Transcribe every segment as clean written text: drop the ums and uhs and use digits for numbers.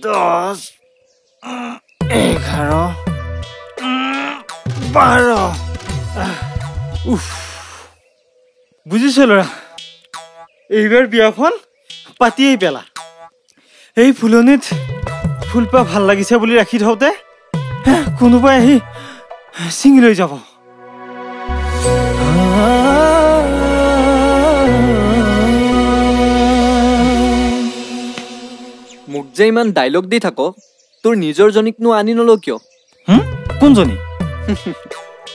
10 11 12 উফ বুজিছো ল'ৰা এইবাৰ বিয়াখন পাতিয়েই পেলা এই ফুলনিত ফুলপা ভাল লাগিছে বুলি ৰাখি থওঁতে কোনোবাই আহি ছিঙি লৈ যাব মোক যে ইমান ডাইলগ দি থাক তোৰ নিজৰ জনীকনো আনি নল কিয় কোনজনী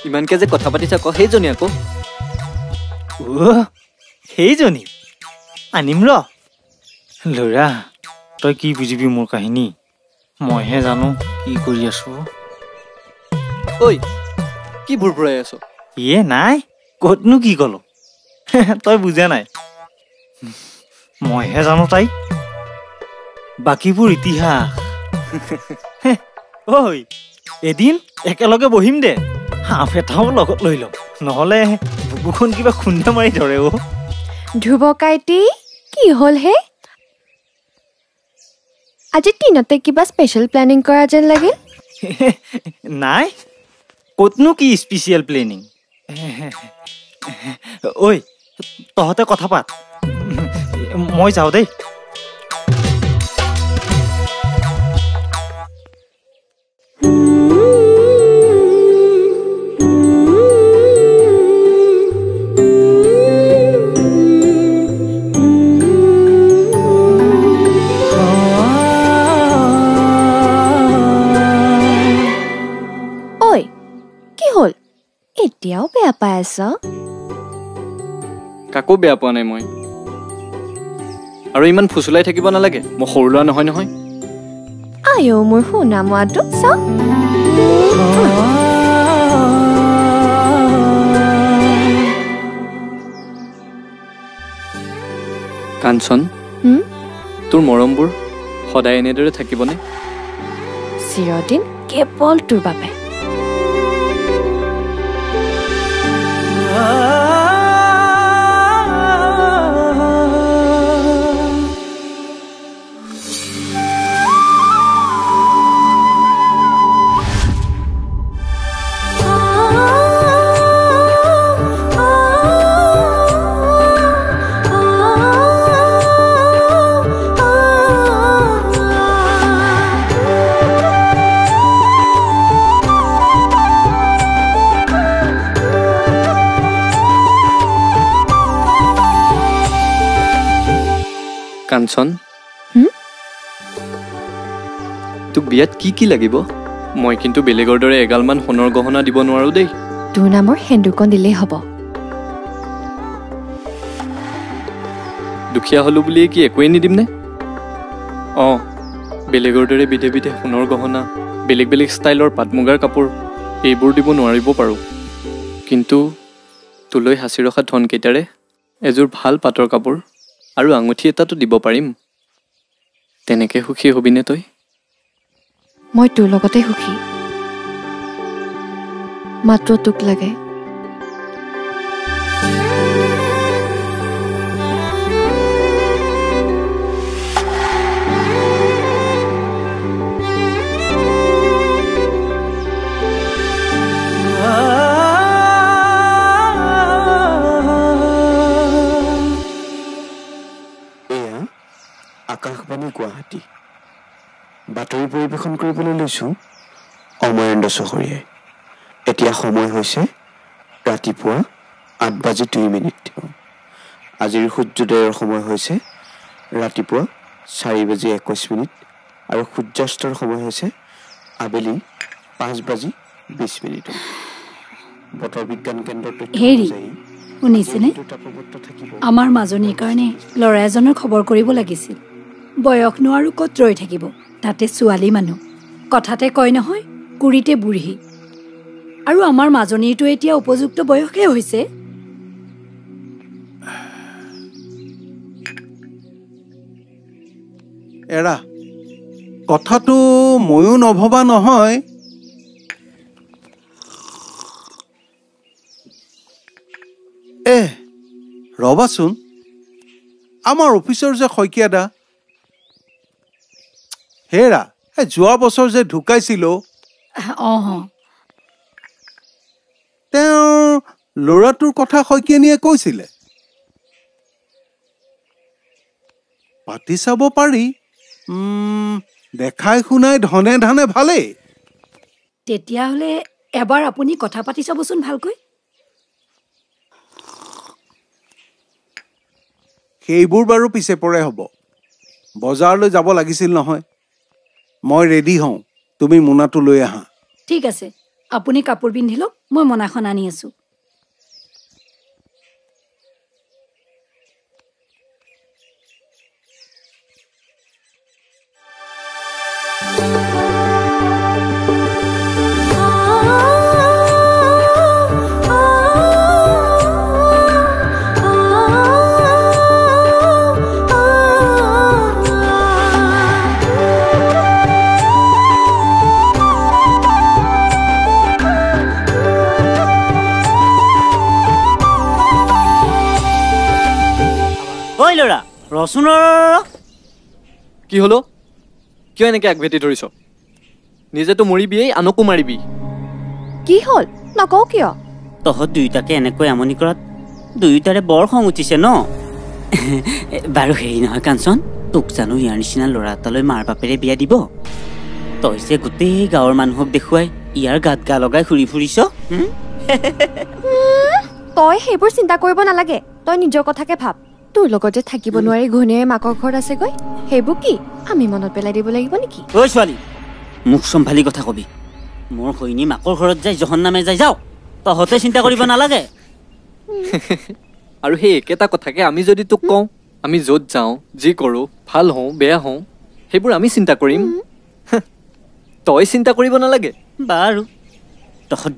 ইমানকে যে কথা পাতি থাক সেইজনী আকৌ সেইজনী আনিম ৰ ল'ৰা তই কি বুজিবি মোৰ কাহিনী মইহে জানো কি কৰি আছো ঐ কি ভুৰভুৰাই আছ ইয়ে নাই ক'তনো কি ক'লো তই বুজা নাই মইহে জানো তাই বাকীবোৰ ইতিহাস ঐ এদিন একেলগে বহিম দে হাঁহ এটাও লগত লৈ ল'ম নহ'লে বুকুখন কিবা খুন্দা মাৰি ধৰে ধ্ৰুৱ কাইটি কি হ'ল হে আজি দিনতে কিবা স্পেচিয়েল প্লেনিং কৰা যেন লাগিল নাই ক'তনো কি স্পেচিয়েল প্লেনিং ঐ তহঁতে কথা পাত মই যাওঁ দেই এতিয়াও বেয়া পাই আছ কাকো বেয়া পোৱা নাই মই আৰু ইমান ফুচুলাই থাকিব নালাগে মই সৰু ল'ৰা নহয় নহয় আয়ো মোৰ শুনা মোৱাটো চাওঁ কাঞ্চন তোৰ মৰমবোৰ সদায় এনেদৰে থাকিবনে চিৰদিন কেৱল তোৰ বাবে কাঞ্চন তোক বিয়াত কি কি লাগিব মই কিন্তু বেলেগৰ দৰে এগালমান সোণৰ গহনা দিব নোৱাৰো দেই তোৰ নামৰ সেন্দুৰকণ দিলেই হ'ব দুখীয়া হলো বুলি কি একোৱেই নিদিম নে বেলেগৰ দৰে বিধে বিধে সোণৰ গহনা বেলেগ বেলেগ ষ্টাইলৰ পাট মুগাৰ কাপোৰ এইবোৰ দিব নোৱাৰিব পাৰো কিন্তু তোলৈ সাঁচি ৰখা ধনকেইটাৰে এযোৰ ভাল পাটৰ কাপোৰ আৰু আঙুঠি এটাটো দিব পাৰিম তেনেকে সুখী হবিনে তই মই তোৰ লগতে সুখী মাত্ৰ তোক লাগে আকাশবাণী গুৱাহাটী বাতৰি পৰিৱেশন কৰিবলৈ লৈছোঁ অমৰেন্দ্ৰ চহৰীয়াই এতিয়া সময় হৈছে ৰাতিপুৱা 8:02 আজিৰ সূৰ্যোদয়ৰ সময় হৈছে ৰাতিপুৱা 4:21 আৰু সূৰ্যাস্তৰ সময় হৈছে আবেলি 5:20 বতৰ বিজ্ঞান কেন্দ্ৰৰ তথ্য অনুযায়ী শুনিছেনে আমাৰ মাজনীৰ কাৰণে ল'ৰা এজনৰ খবৰ কৰিব লাগিছিল বয়সনো আৰু ক'ত ৰৈ থাকিব তাতে ছোৱালী মানুহ কথাতে কয় নহয় কুৰিতে বুঢ়ী আৰু আমাৰ মাজনীৰটো এতিয়া উপযুক্ত বয়সে হৈছে এৰা কথাটো ময়ো নভবা নহয় ৰবাচোন আমাৰ অফিচৰ যে শইকীয়া দা হেৰা যোৱা বছৰ যে ঢুকাইছিল অঁ তেওঁৰ ল'ৰাটোৰ কথা শইকীয়ানীয়ে কৈছিলে পাতি চাব পাৰি দেখাই শুনাই ধনে ধানে ভালেই তেতিয়াহ'লে এবাৰ আপুনি কথা পাতি চাবচোন ভালকৈ সেইবোৰ বাৰু পিছে পৰে হ'ব বজাৰলৈ যাব লাগিছিল নহয় মই ৰেডি হওঁ তুমি মোনাটো লৈ আহা ঠিক আছে আপুনি কাপোৰ পিন্ধি লওক মই মোনাখন আনি আছোঁ ল'ৰা ৰচোন কি হলো কিয় এনেকৈ আগভেটি ধৰিছ নিজেতো মৰিবিয়েই আনকো মাৰিবি কি হ'ল নকওঁ কিয় তহঁত দুয়োটাকে এনেকৈ আমনি কৰাত দুয়োটাৰে বৰ খং উঠিছে ন বাৰু হেৰি নহয় কাঞ্চন তোক জানো ইয়াৰ নিচিনা ল'ৰা এটালৈ মাৰ বাপেৰে বিয়া দিব তই যে গোটেই গাঁৱৰ মানুহক দেখুৱাই ইয়াৰ গাত গা লগাই ঘূৰি ফুৰিছ তই সেইবোৰ চিন্তা কৰিব নালাগে তই নিজৰ কথাকে ভাব তোৰ লগত যে থাকিব নোৱাৰি ঘনীয়ে মাকৰ ঘৰত আছেগৈ সেইবোৰ কি আমি মনত পেলাই দিব লাগিব নেকি ঐ ছোৱালী মুখ চম্ভালি কথা কবি মোৰ সৈনী মাকৰ ঘৰত যাই জহন নামে যাই যাওঁ তহঁতে চিন্তা কৰিব নালাগে আৰু সেই একেটা কথাকে আমি যদি তোক কওঁ আমি য'ত যাওঁ যি কৰোঁ ভাল হওঁ বেয়া হওঁ সেইবোৰ আমি চিন্তা কৰিম তই চিন্তা কৰিব নালাগে বাৰু তহঁত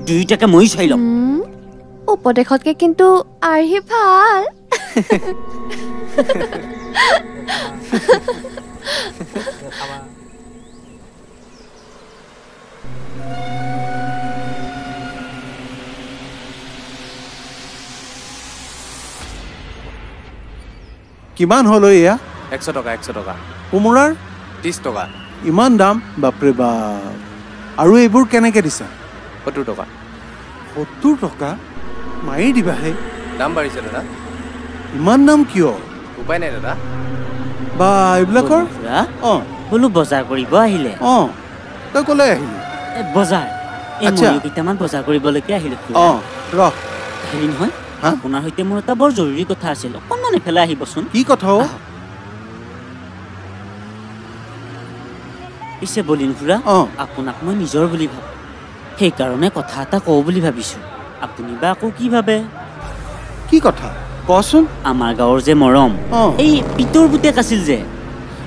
দুয়োটাকে মই চাই লম উপদেশতকে কিন্তু আৰ্হি ভাল কিমান হ'ল এয়া 100 টকা 100 টকা কোমোৰাৰ 30 টকা ইমান দাম বাপৰে বাপ আৰু এইবোৰ কেনেকৈ দিছা 70 টকা 70 টকা মাৰি দিবাহে দাম বাঢ়িছে দাদা ইমান দাম কিয় উপায় নাই দাদা বা এইবিলাকৰ অঁ বোলো বজাৰ কৰিব আহিলে অঁ তই ক'লে আহিলি বজাৰ আচ্ছা। কেইটামান বজাৰ কৰিবলৈকে আহিলো অঁ ৰহ হেৰি নহয় হা? আপোনাৰ সৈতে মোৰ এটা বৰ জৰুৰী কথা আছিল অকণমান এফালে আহিবচোন কি কথা অ' পিছে বলিন খুৰা অঁ আপোনাক মই নিজৰ বুলি ভাবোঁ সেইকাৰণে কথা এটা কওঁ বুলি ভাবিছোঁ আপুনি বা আকৌ কি ভাবে কি কথা কচোন আমাৰ গাঁৱৰ যে মৰম অঁ এই পিতৰ পুতেক আছিল যে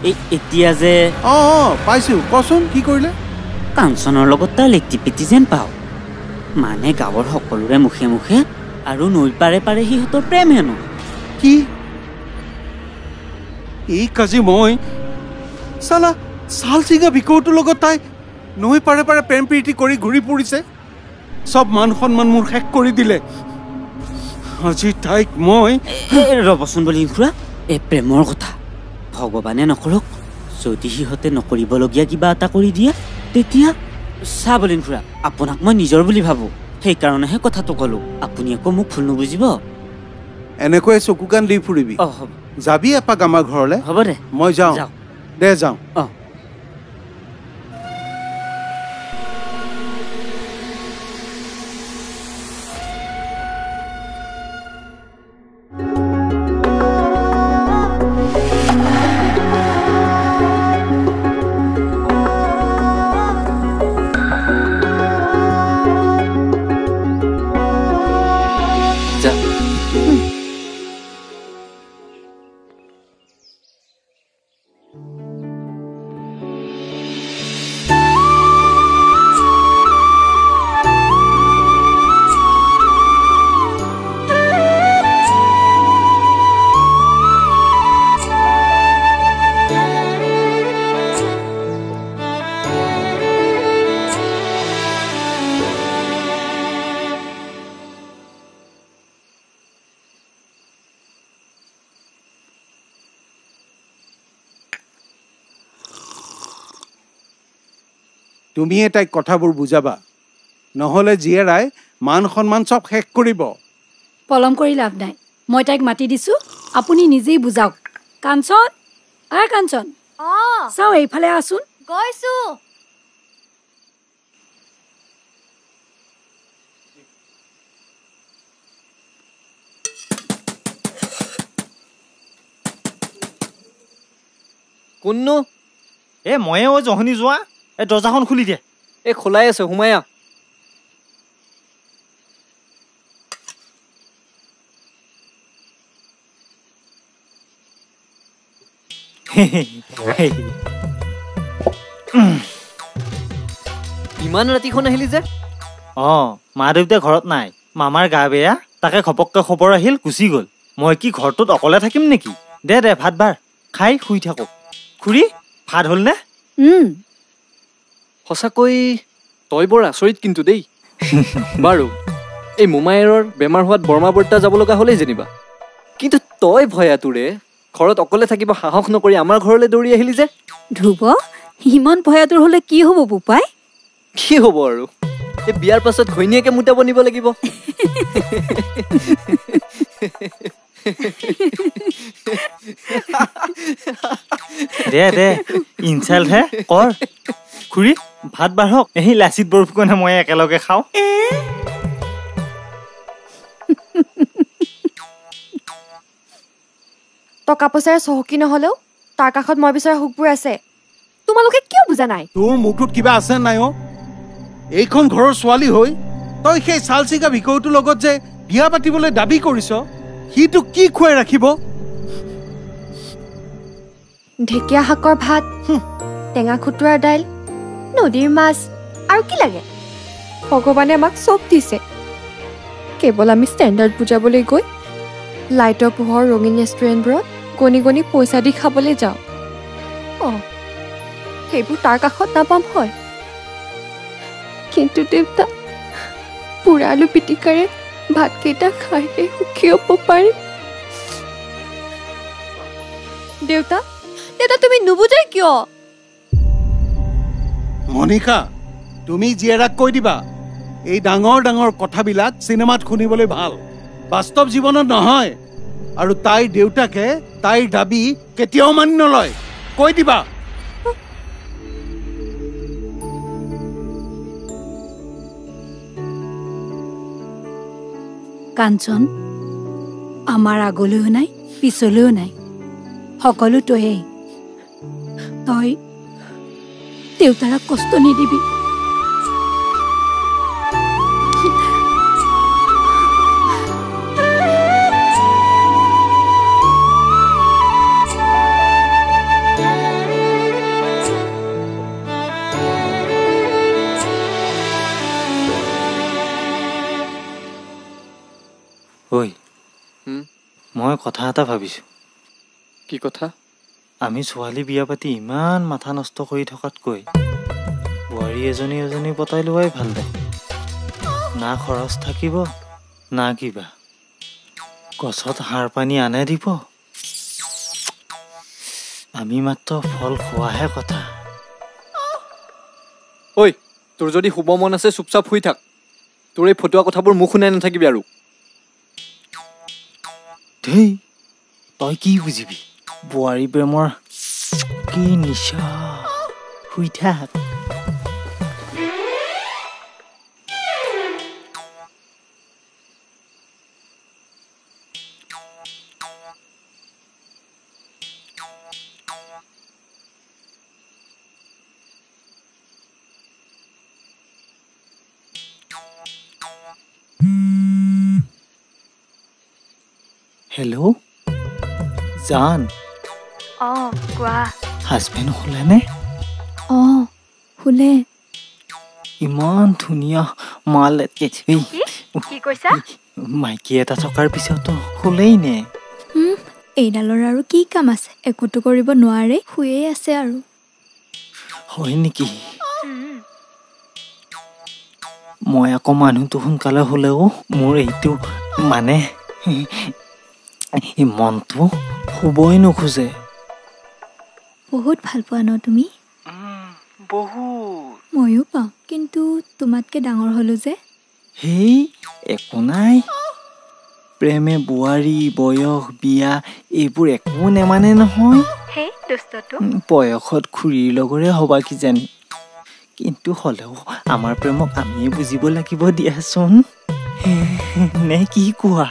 এই এতিয়া যে অঁ অঁ পাইছোঁ কচোন কি কৰিলে কাঞ্চনৰ লগত তাৰ লেটি পেটি যেন পাওঁ মানে গাঁৱৰ সকলোৰে মুখে মুখে আৰু নৈ পাৰে পাৰে সিহঁতৰ প্ৰেম হেনো কি এই কাজি মই চালা চাল চিঙা ভিকৌটোৰ লগত তাই নৈ পাৰে পাৰে প্ৰেম প্ৰীতি কৰি ঘূৰি ফুৰিছে চব মান সন্মান মোৰ শেষ কৰি দিলে আজি তাইক মই ৰ'বচোন বলিন খুৰা এই প্ৰেমৰ কথা ভগৱানে নকৰক যদি সিহঁতে নকৰিবলগীয়া কিবা এটা কৰি দিয়ে তেতিয়া চাহ বলিন খুৰা আপোনাক মই নিজৰ বুলি ভাবোঁ সেইকাৰণেহে কথাটো ক'লো আপুনি আকৌ মোক ভুল নুবুজিব এনেকৈ চকু কাণ দি ফুৰিবি অঁ হ'ব যাবি এপাক আমাৰ ঘৰলৈ হ'ব দে মই যাওঁ দে যাওঁ অঁ যা তুমিয়ে তাইক কথাবোৰ বুজাবা নহ'লে জীয়েৰাই মান সন্মান চব শেষ কৰিব পলম কৰি লাভ নাই মই তাইক মাতি দিছোঁ আপুনি নিজেই বুজাওক কাঞ্চন কাঞ্চন চাওঁ এইফালে আছোন গৈছো কোননো এ ময়ে জহনি যোৱা এই দৰ্জাখন খুলি দিয়ে এই খোলাই আছে সোমাই আহ ইমান ৰাতিখন আহিলি যে মা দেউতা ঘৰত নাই মামাৰ গা বেয়া তাকে ঘপককে খবৰ আহিল গুচি গ'ল মই কি ঘৰটোত অকলে থাকিম নেকি দে ভাত বাৰ খাই শুই থাকো খুৰী ভাত হ'ল নে সঁচাকৈ তই বৰ আচৰিত কিন্তু দেই বাৰু এই মোমায়েৰৰ বেমাৰ হোৱাত বৰমা বৰ্তা যাব লগা হ'লেই যেনিবা কিন্তু তই ভয়াতুৰে ঘৰত অকলে থাকিব সাহস নকৰি আমাৰ ঘৰলৈ দৌৰি আহিলি যে ধ্ৰুৱ ইমান ভয়াতুৰ হ'লে কি হ'ব বোপাই কি হ'ব আৰু এই বিয়াৰ পাছত ঘৈণীয়েকে মুতাব নিব লাগিব দে ইনচাল্ট হে কৰ খুৰী ভাত বাঢ়ক এই লাচিত বৰফুকনে মই একেলগে খাওঁ টকা পইচাৰ চহকী নহ'লেও তাৰ কাষত মই বিচৰা সুখবোৰ আছে তোমালোকে কিয় বুজা নাই তোৰ মুখটোত কিবা আছে নাই এইখন ঘৰৰ ছোৱালী হৈ তই সেই চালচিগা ভিকৌটোৰ লগত যে বিয়া পাতিবলৈ দাবী কৰিছ সিটো কি খুৱাই ৰাখিব ঢেকীয়া শাকৰ ভাত টেঙা খুতুৰাৰ দাইল নদীৰ মাছ আৰু কি লাগে ভগৱানে আমাক চব দিছে কেৱল আমি ষ্টেণ্ডাৰ্ড বুজাবলৈ গৈ লাইটৰ পোহৰ ৰঙীন ৰেষ্টুৰেণ্টবোৰত গণি গণি পইচা দি খাবলৈ যাওঁ সেইবোৰ তাৰ কাষত নাপাম হয় কিন্তু দেউতা পোৰা আলু পিটিকাৰে ভাতকেইটা খাইহে সুখী হ'ব পাৰিম দেউতা তুমি নুবুজাই কিয় মনিকা তুমি জীয়েৰাক কৈ দিবা এই ডাঙৰ ডাঙৰ কথাবিলাক চিনেমাত শুনিবলৈ ভাল বাস্তৱ জীৱনত নহয় আৰু তাইৰ দেউতাকে তাইৰ দাবী কেতিয়াও মানি নলয় কৈ দিবা কাঞ্চন আমাৰ আগলৈও নাই পিছলৈও নাই সকলো তয়েই তই দেউতাৰাক কষ্ট নিদিবি ঐ মই কথা এটা ভাবিছোঁ কি কথা আমি ছোৱালী বিয়া পাতি ইমান মাথা নষ্ট কৰি থকাতকৈ বোৱাৰী এজনী পতাই লোৱাই ভাল দে না খৰচ থাকিব না কিবা গছত সাৰ পানী আনে দিব আমি মাত্ৰ ফল খোৱাহে কথা ঐ তোৰ যদি শুব মন আছে চুপচাপ শুই থাক তোৰ এই ফটোৱা কথাবোৰ মুখ শুনাই নাথাকিবি আৰু ধেই তই কি বুজিবি বোৱাৰী প্ৰেমৰ কি নিচা শুই থাক হেল্ল' জান কোৱা হাজবেণ্ড শুলেনে শুলে ইমান ধুনীয়া মাল কি কৈছা মাইকী এটা থকাৰ পিছতো শুলেই নে এইডালৰ আৰু কি কাম আছে একোটো কৰিব নোৱাৰে শুয়েই আছে আৰু হয় নেকি মই আকৌ মানুহটো সোনকালে হ'লেও মোৰ এইটো মানে মনটো শুবই নোখোজে বহুত ভাল পোৱা ন তুমি বহুত ময়ো পাওঁ, কিন্তু তোমাতকৈ ডাঙৰ হ'লো যে। হেই একো নাই, প্ৰেমে বোৱাৰী বয়স বিয়া এইবোৰ একো নেমানে নহয়। সেই দুষ্টটো বয়সত খুৰীৰ লগৰে হ'বা কিজানি, কিন্তু হ'লেও আমাৰ প্ৰেমক আমিয়ে বুজিব লাগিব দিয়াচোন। নে কি কোৱা?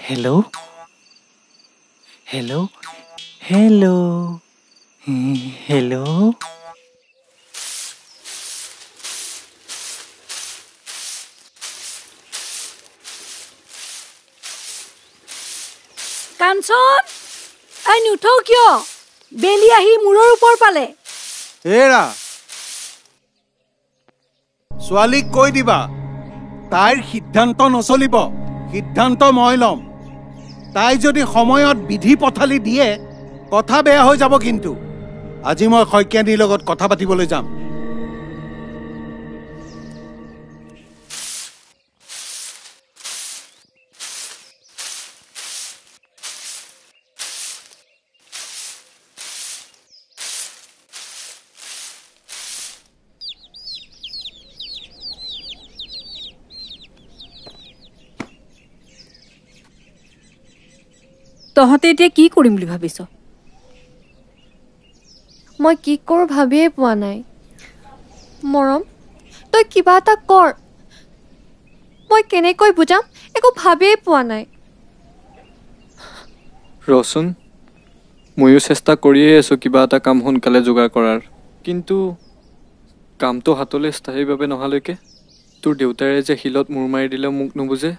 Hello' hello' hello' hello'. Kanchan, এই নুঠও কিয়? বেলি আহি মূৰৰ ওপৰ পালে। এৰা, ছোৱালীক কৈ দিবা তাইৰ সিদ্ধান্ত নচলিব, সিদ্ধান্ত মই ল'ম। তাই যদি সময়ত বিধি পথালি দিয়ে কথা বেয়া হৈ যাব। কিন্তু আজি মই শইকীয়ানীৰ লগত কথা পাতিবলৈ যাম। তহঁতে এতিয়া কি কৰিম বুলি ভাবিছ? মই কি কৰোঁ ভাবিয়ে পোৱা নাই। মৰম, তই কিবা এটা কৰ। মই কেনেকৈ বুজাম একো ভাবিয়ে পোৱা নাই। ৰচোন, ময়ো চেষ্টা কৰিয়ে আছোঁ কিবা এটা কাম সোনকালে যোগাৰ কৰাৰ, কিন্তু কামটো হাতলৈ স্থায়ীভাৱে নহালৈকে তোৰ দেউতাৰে যে শিলত মূৰ মাৰি দিলে মোক নুবুজে,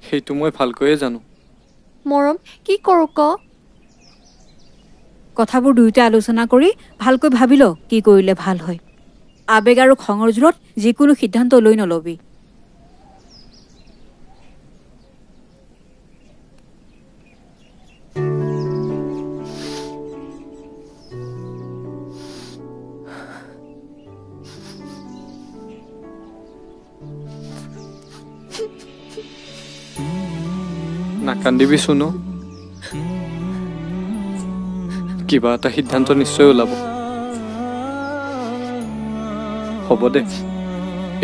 সেইটো মই ভালকৈয়ে জানো। মৰম, কি কৰোঁ ক? কথাবোৰ দুয়োটা আলোচনা কৰি ভালকৈ ভাবি ল কি কৰিলে ভাল হয়। আবেগ আৰু খঙৰ জোৰত যিকোনো সিদ্ধান্ত লৈ নলবি। নাকান্দিবি চুনু, কিবা এটা সিদ্ধান্ত নিশ্চয় ওলাব। হ'ব দে,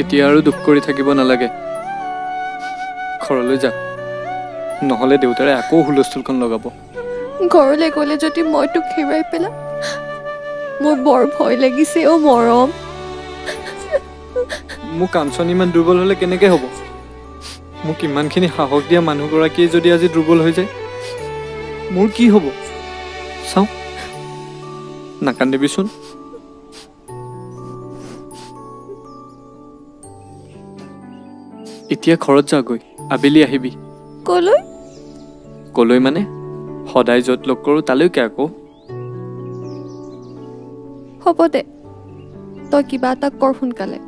এতিয়া আৰু দুখ কৰি থাকিব নালাগে। ঘৰলৈ যা, নহ'লে দেউতাৰে আকৌ হুলস্থুলখন লগাব। ঘৰলৈ গ'লে যদি মই তোক হেৰুৱাই পেলাম, মোৰ বৰ ভয় লাগিছে অ' মৰম। মোক কাঞ্চন ইমান দুৰ্বল হ'লে কেনেকৈ হ'ব? মোক ইমানখিনি সাহস দিয়া মানুহগৰাকীয়ে যদি আজি দুৰ্বল হৈ যায়, মোৰ কি হ'ব? চাওঁ, নাকান্দিবিচোন। এতিয়া ঘৰত যাগৈ, আবেলি আহিবি। ক'লৈ? ক'লৈ মানে? সদায় য'ত লগ কৰোঁ তালৈকে আকৌ। হ'ব দে, তই কিবা এটা কৰ সোনকালে।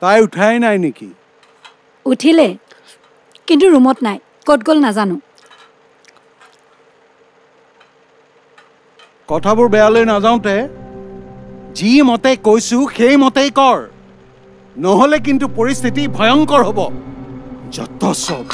তাই উঠাই নাই নেকি? উঠিলে, কিন্তু ৰুমত নাই। ক'ত গ'ল নাজানো। কথাবোৰ বেয়ালৈ নাযাওঁতে যি মতে কৈছোঁ সেই মতেই কৰ, নহ'লে কিন্তু পৰিস্থিতি ভয়ংকৰ হ'ব। যত সব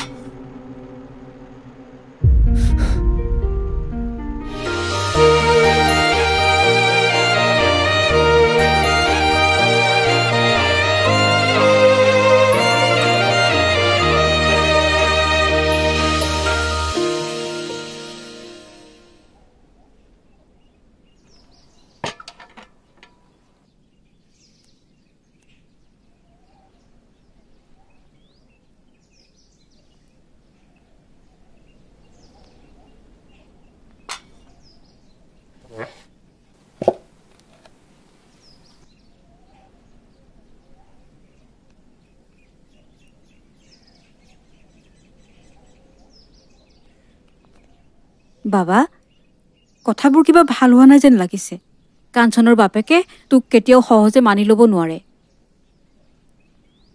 বাবা, কথাবোৰ কিবা ভাল হোৱা নাই যেন লাগিছে কাঞ্চনৰ বাপেকে তোক কেতিয়াও সহজে মানি ল'ব নোৱাৰে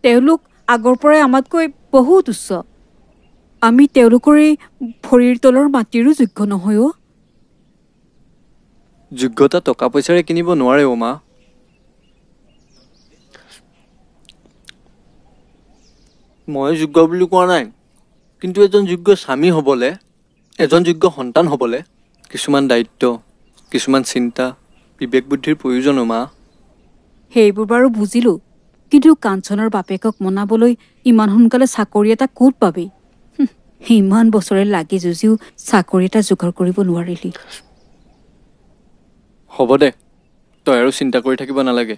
তেওঁলোক আগৰ পৰাই আমাতকৈ বহুত উচ্চ আমি তেওঁলোকৰ এই ভৰিৰ তলৰ মাটিৰো যোগ্য নহয় যোগ্যতা টকা পইচাৰে কিনিব নোৱাৰে মা মই যোগ্য বুলি কোৱা নাই কিন্তু এজন যোগ্য স্বামী হ'বলৈ এজন যোগ্য সন্তান হ'বলৈ কিছুমান দায়িত্ব কিছুমান চিন্তা বিবেক বুদ্ধিৰ প্ৰয়োজন মা সেইবোৰ বাৰু বুজিলোঁ কিন্তু কাঞ্চনৰ বাপেকক মনাবলৈ ইমান সোনকালে চাকৰি এটা ক'ত পাবি ইমান বছৰে লাগি যুঁজিও চাকৰি এটা যোগাৰ কৰিব নোৱাৰিলি হ'ব দে তই আৰু চিন্তা কৰি থাকিব নালাগে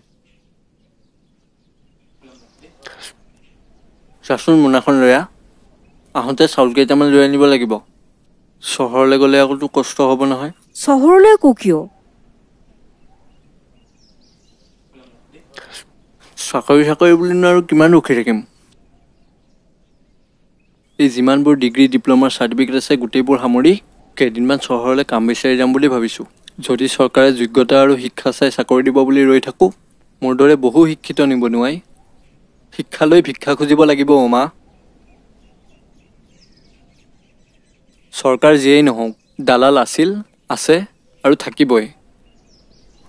চাচোন মোনাখন লৈয়া আহোঁতে চাউল কেইটামান লৈ আনিব লাগিব চহৰলৈ গ'লে আকৌ তোৰ কষ্ট হ'ব নহয় চহৰলৈ আকৌ কিয় চাকৰি বুলিনো আৰু কিমান ৰখি থাকিম এই যিমানবোৰ ডিগ্ৰী ডিপ্ল'মাৰ চাৰ্টিফিকেট আছে গোটেইবোৰ সামৰি কেইদিনমান চহৰলৈ কাম বিচাৰি যাম বুলি ভাবিছোঁ যদি চৰকাৰে যোগ্যতা আৰু শিক্ষা চাই চাকৰি দিব বুলি ৰৈ থাকোঁ মোৰ দৰে বহু শিক্ষিত নিবনুৱাই শিক্ষা লৈ ভিক্ষা খুজিব লাগিব মা চৰকাৰ যিয়েই নহওক দালাল আছিল আছে আৰু থাকিবই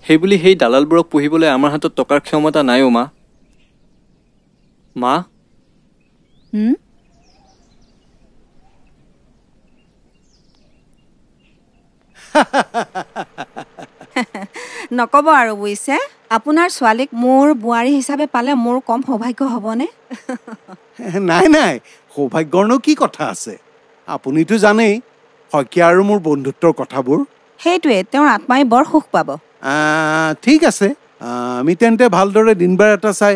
সেইবুলি সেই দালালবোৰক পুহিবলৈ আমাৰ হাতত টকাৰ ক্ষমতা নাই মা মা নক'ব আৰু বুজিছে আপোনাৰ ছোৱালীক মোৰ বোৱাৰী হিচাপে পালে মোৰ কম সৌভাগ্য হ'বনে নাই নাই সৌভাগ্যৰনো কি কথা আছে আপুনিতো জানেই শইকীয়া আৰু মোৰ বন্ধুত্বৰ কথাবোৰ সেইটোৱে তেওঁৰ আত্মাই বৰ সুখ পাব ঠিক আছে আমি তেন্তে ভালদৰে দিনবাৰ এটা চাই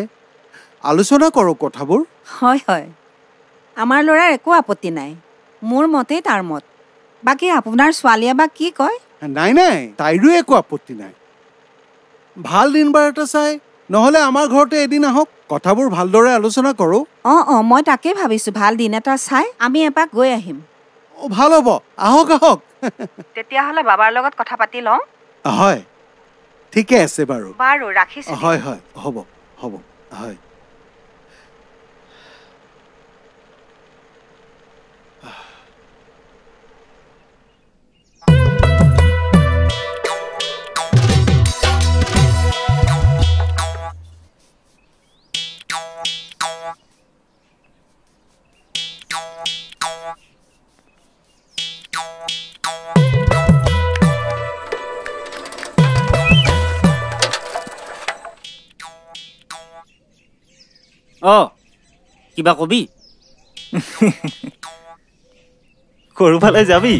আলোচনা কৰোঁ কথাবোৰ হয় হয় আমাৰ ল'ৰাৰ একো আপত্তি নাই মোৰ মতেই তাৰ মত বাকী আপোনাৰ ছোৱালীয়ে বা কি কয় নাই নাই তাইৰো একো আপত্তি নাই ভাল দিনবাৰ এটা চাই নহ'লে আমাৰ ঘৰতে এদিন আহক কথাবোৰ ভালদৰে আলোচনা কৰোঁ অঁ মই তাকেই ভাবিছোঁ ভাল দিন এটা চাই আমি এপাক গৈ আহিম ভাল হ'ব আহক আহক তেতিয়াহ'লে বাবাৰ লগত কথা পাতি লওঁ হয় ঠিকে আছে বাৰু বাৰু ৰাখিছোঁ হয় হয় হ'ব হ'ব হয় কিবা কবি ক'ৰবালৈ যাবি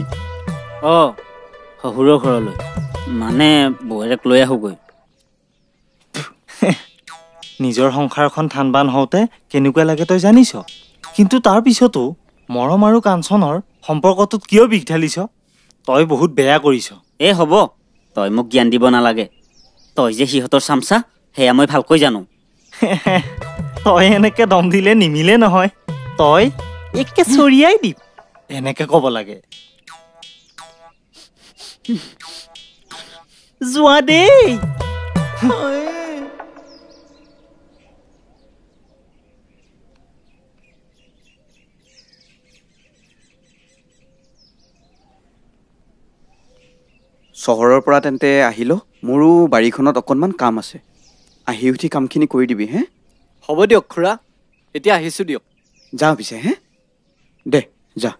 শহুৰৰ ঘৰলৈ মানে বৌৰেক লৈ আহোগৈ নিজৰ সংসাৰখন থান বান হওঁতে কেনেকুৱা লাগে তই জানিছ কিন্তু তাৰ পিছতো মৰম আৰু কাঞ্চনৰ সম্পৰ্কটোত কিয় বিষ ঢালিছ তই বহুত বেয়া কৰিছ হ'ব তই মোক জ্ঞান দিব নালাগে তই যে সিহঁতৰ চামচা সেয়া মই ভালকৈ জানো তই এনেকে দম দিলে নিমিলে নহয় তই একে চৰিয়াই দিম এনেকে ক'ব লাগে যোৱা দেই চহৰৰ পৰা তেন্তে আহিলো মোৰো বাৰীখনত অকণমান কাম আছে আহি উঠি কামখিনি কৰি দিবি হে হ'ব দিয়ক খুৰা এতিয়া আহিছোঁ দিয়ক যাওঁ পিছে হে দে যা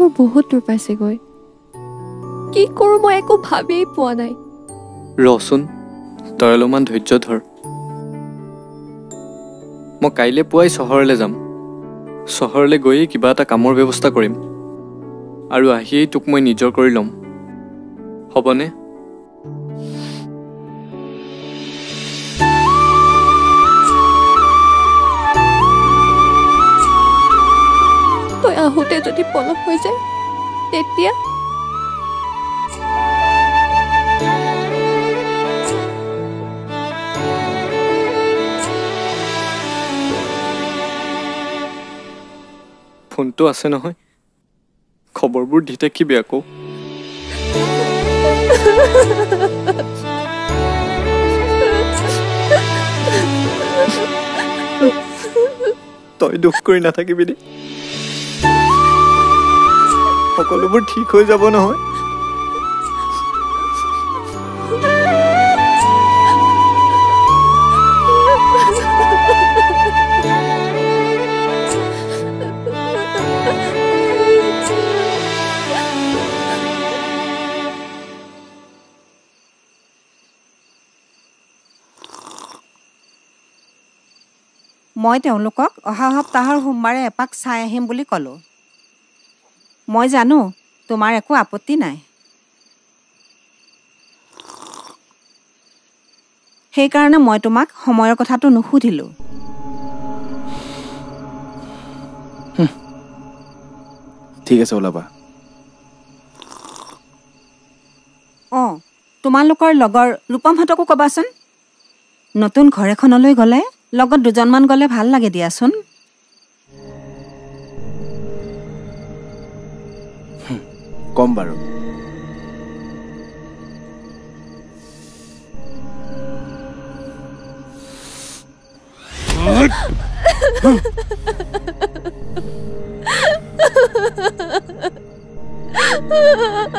মোৰ বহুত দূৰ পাইছেগৈ কি কৰোঁ মই একো ভাবিয়েই পোৱা নাই ৰচোন তই অলপমান ধৈৰ্য ধৰ মই কাইলৈ পুৱাই চহৰলৈ যাম চহৰলৈ গৈয়ে কিবা এটা কামৰ ব্যৱস্থা কৰিম আৰু আহিয়েই তোক মই নিজৰ কৰি ল'ম হ'বনে তই আহোঁতে যদি পলম হৈ যায় তেতিয়া ফোনটো আছে নহয় খবৰবোৰ দি থাকিবি আকৌ তই দুখ কৰি নাথাকিবি দেই সকলোবোৰ ঠিক হৈ যাব নহয় মই তেওঁলোকক অহা সপ্তাহৰ সোমবাৰে এপাক চাই আহিম বুলি ক'লোঁ মই জানো তোমাৰ একো আপত্তি নাই সেইকাৰণে মই তোমাক সময়ৰ কথাটো নুসুধিলোঁ ঠিক আছে ওলাবা অঁ তোমালোকৰ লগৰ ৰূপমহঁতকো ক'বাচোন নতুন ঘৰ এখনলৈ গ'লে লগত দুজনমান গ'লে ভাল লাগে দিয়াচোন কম বাৰু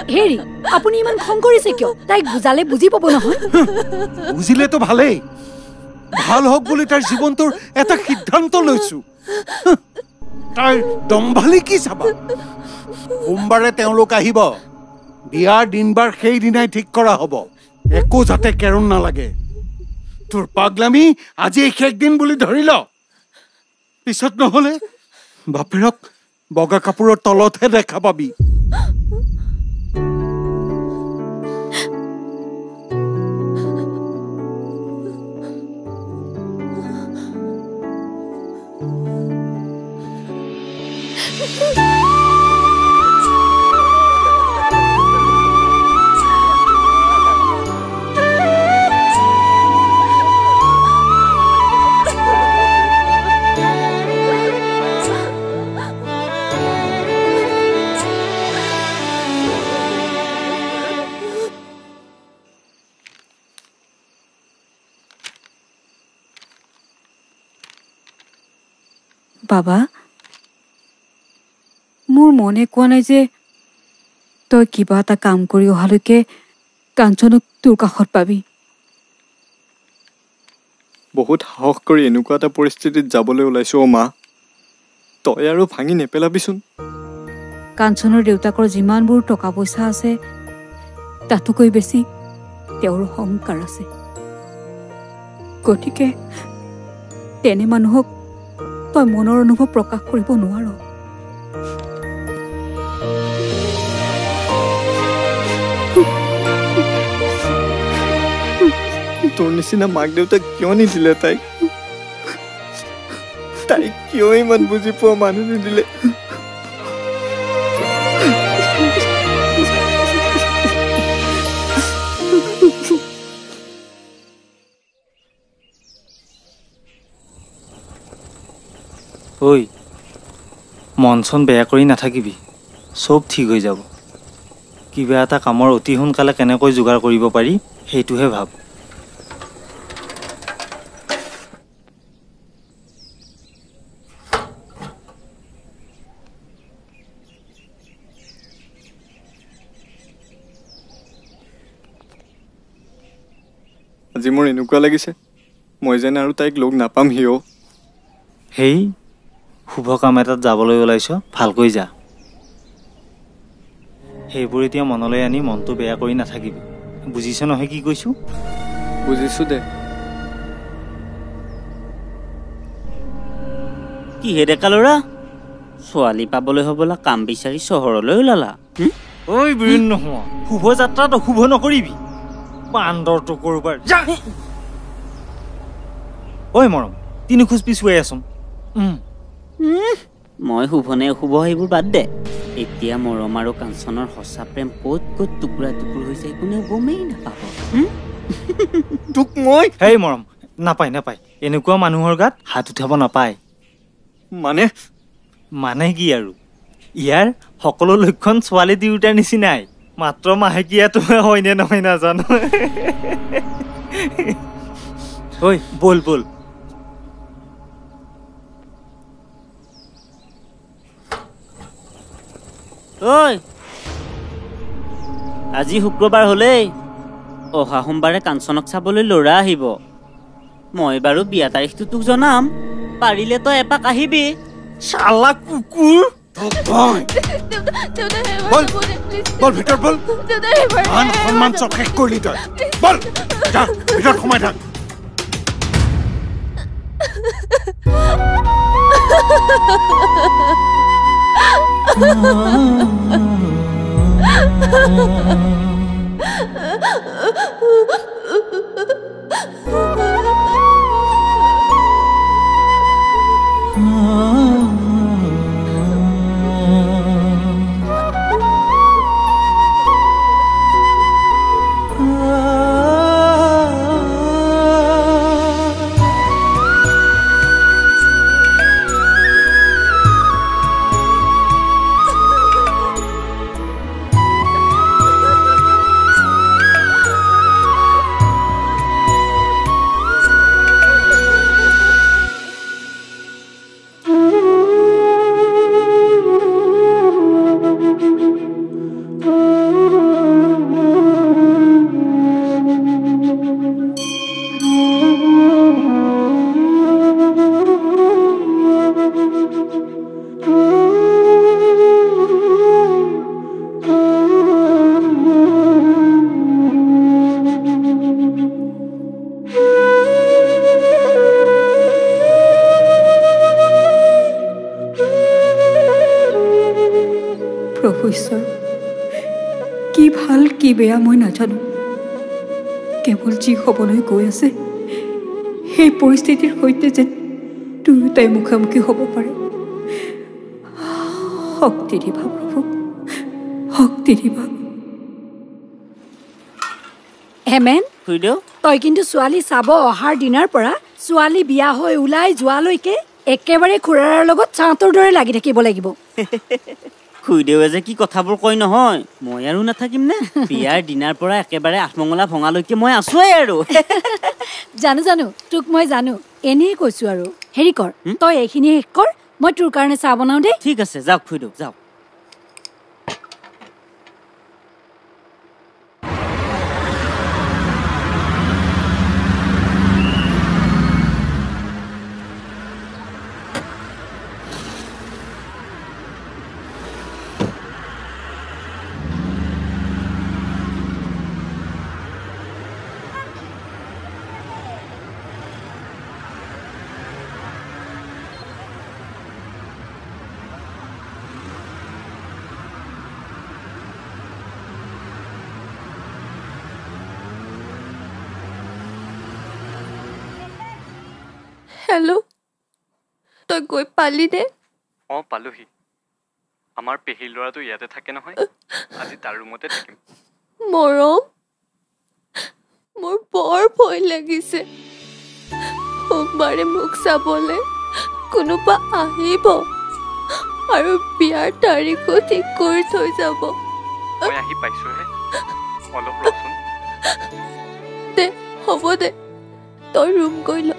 হেৰি আপুনি ইমান খং কৰিছে কিয় তাইক বুজালে বুজি পাব নহয় বুজিলেতো ভালেই ভাল হওক বুলি তাৰ জীৱনটোৰ এটা সিদ্ধান্ত লৈছো তাই দম্ভালি কি চাবা সোমবাৰে তেওঁলোক আহিব বিয়াৰ দিনবাৰ সেইদিনাই ঠিক কৰা হ'ব একো যাতে কেৰণ নালাগে তোৰ পাগলামি আজি শেষ দিন বুলি ধৰি ল পিছত নহ'লে বাপেৰক বগা কাপোৰৰ তলতহে দেখা পাবি বাবা মোৰ মনে কোৱা নাই যে তই কিবা এটা কাম কৰি অহালৈকে কাঞ্চনক তোৰ কাষত পাবি বহুত সাহস কৰি এনেকুৱা এটা পৰিস্থিতিত যাবলৈ ওলাইছো মা তই আৰু ভাঙি নেপেলাবিচোন কাঞ্চনৰ দেউতাকৰ যিমানবোৰ টকা পইচা আছে তাতোকৈ বেছি তেওঁৰ অহংকাৰ আছে গতিকে তেনে মানুহক তই মনৰ অনুভৱ প্ৰকাশ কৰিব নোৱাৰ তোৰ নিচিনা মাক দেউতাক কিয় নিদিলে তাইক কিয় ইমান বুজি পোৱা মানুহ নিদিলে ঐ মন চন বেয়া কৰি নাথাকিবি চব ঠিক হৈ যাব কিবা এটা কামৰ অতি সোনকালে কেনেকৈ যোগাৰ কৰিব পাৰি সেইটোহে ভাব আজি মোৰ এনেকুৱা লাগিছে মই যেন আৰু তাইক লগ নাপাম হিও হেই শুভ কাম এটাত যাবলৈ ওলাইছ ভালকৈ যা সেইবোৰ এতিয়া মনলৈ আনি মনটো বেয়া কৰি নাথাকিবি বুজিছ নহয় কি কৈছো বুজিছো দে কি হে ডেকা ল'ৰা ছোৱালী পাবলৈ হ'বলা কাম বিচাৰি চহৰলৈ ওলালা ঐ বীৰেণ নোহোৱা শুভ যাত্ৰাত অশুভ নকৰিবি বান্দৰটো কৰবাৰ ঐ মৰম 3 খোজ পিছুৱাই আছোন মই শুভনে অশুভ সেইবোৰ বাদ দে এতিয়া মৰম আৰু কাঞ্চনৰ সঁচা প্ৰেম ক'ত ক'ত টুকুৰা টুকুৰ হৈছে কোনেও গমেই নাপাব তোক মই হেই মৰম নাপায় নাপায় এনেকুৱা মানুহৰ গাত হাত উঠাব নাপায় মানে কি আৰু ইয়াৰ সকলো লক্ষণ ছোৱালী দুয়োটাৰ নিচিনাই মাত্ৰ মাহেকীয়াটো হয়নে নহয় নাজানো ঐ বল বল ঐ আজি শুক্ৰবাৰ হ'লেই অহা সোমবাৰে কাঞ্চনক চাবলৈ ল'ৰা আহিব মই বাৰু বিয়া তাৰিখটো তোক জনাম পাৰিলে তই এপাক আহিবি শালা কুকুৰ বল ভিতৰত বল মান সন্মান চব শেষ কৰিলি তই বল যা ভিতৰত সোমাই থাক কি ভাল কি বেয়া মই নাজানো কেৱল যি হ'বলৈ গৈ আছে সেই পৰিস্থিতিৰ সৈতে যে দুয়োটাই মুখামুখি হ'ব পাৰে শক্তি দিবা প্ৰভু শক্তি দিবা হেমেন তই কিন্তু ছোৱালী চাব অহাৰ দিনাৰ পৰা ছোৱালী বিয়া হৈ ওলাই যোৱালৈকে একেবাৰে খুৰাৰ লগত চাঁতৰ দৰে লাগি থাকিব লাগিব খুইদেৱে যে কি কথাবোৰ কয় নহয় মই আৰু নাথাকিম নে বিয়াৰ দিনাৰ পৰা একেবাৰে আঠমঙলা ভঙালৈকে মই আছোৱেই আৰু জানো জানো তোক মই জানো এনেই কৈছো আৰু হেৰি কৰ তই এইখিনি শেষ কৰ মই তোৰ কাৰণে চাহ বনাওঁ দেই ঠিক আছে যাওক খুইদেউ যাওক হেল্ল' তই গৈ পালি নে পালোহি আমাৰ পেহীৰ ল'ৰাটো ইয়াতে থাকে নহয় আজি তাৰ ৰুমতে থাকিম মৰম মোৰ বৰ ভয় লাগিছে সোমবাৰে মোক চাবলৈ কোনোবা আহিব আৰু বিয়াৰ তাৰিখো ঠিক কৰি থৈ যাব মই আহি পাইছোহে অলপ ৰচোন দে হ'ব দে তই ৰুম গৈ ল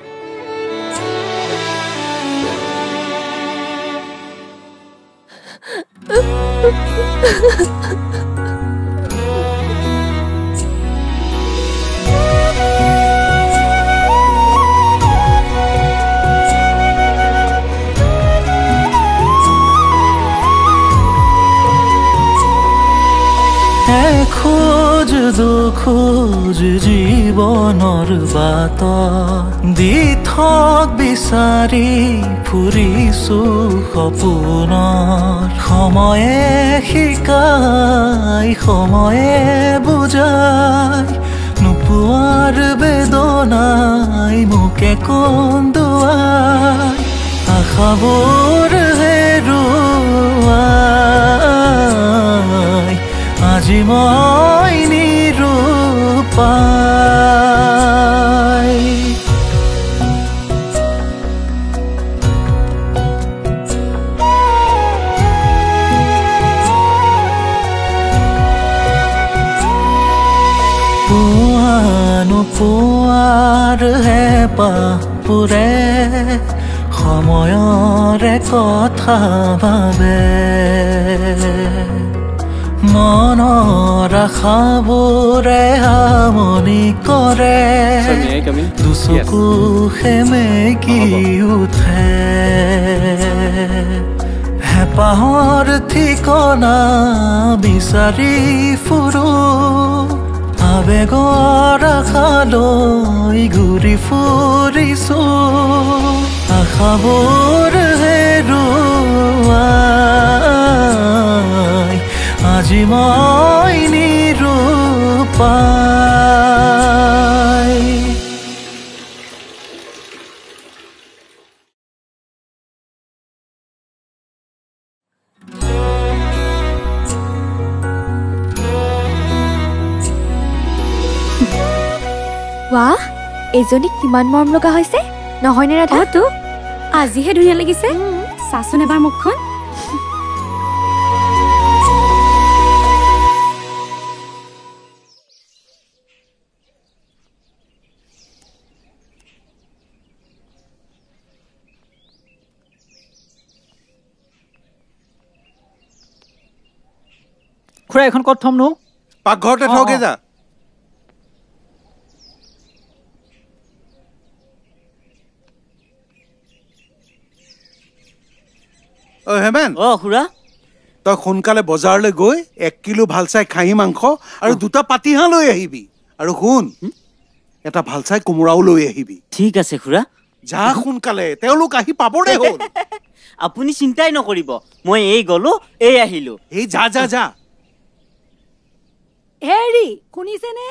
খোজ দুখোজ জীৱনৰ বাট দি থক বিচাৰি ফুৰিছো সপোনৰ সময়ে শিকাই সময়ে বুজাই নোপোৱাৰ বেদনাই মোকে কন্দুৱাই আশাবোৰ হেৰুৱাই আজি মই নিৰূপাই নোপোৱাৰ হেঁপাহবোৰে সময়ৰে কথা ভাবে মনৰ আশাবোৰে আমনি কৰে দুচকু সেমেকি উঠে হেঁপাহৰ ঠিকনা বিচাৰি ফুৰো আবেগৰ আশালৈ ঘূৰি ফুৰিছো আশাবোৰ হেৰুৱাই আজি মই নিৰূপাই ৱাহ এজনী কিমান মৰম লগা হৈছে নহয়নে ৰাধা তো আজিহে ধুনীয়া লাগিছে চাচোন এবাৰ মুখখন খুৰা এখন ক'ত থ'ম নো পাকঘৰতে থওঁগে যা হেমেন খুৰা তই সোনকালে বজাৰলৈ গৈ 1 কিলো ভাল চাই খাহী মাংস আৰু 2টা পাতিহাঁহ লৈ আহিবি আৰু শুন এটা ভাল চাই কোমোৰাও লৈ আহিবি ঠিক আছে খুৰা যা সোনকালে তেওঁলোক আহি পাবৰে হ'ল আপুনি চিন্তাই নকৰিব মই এই গলো এই আহিলো এই যা যা যা হেৰি শুনিছেনে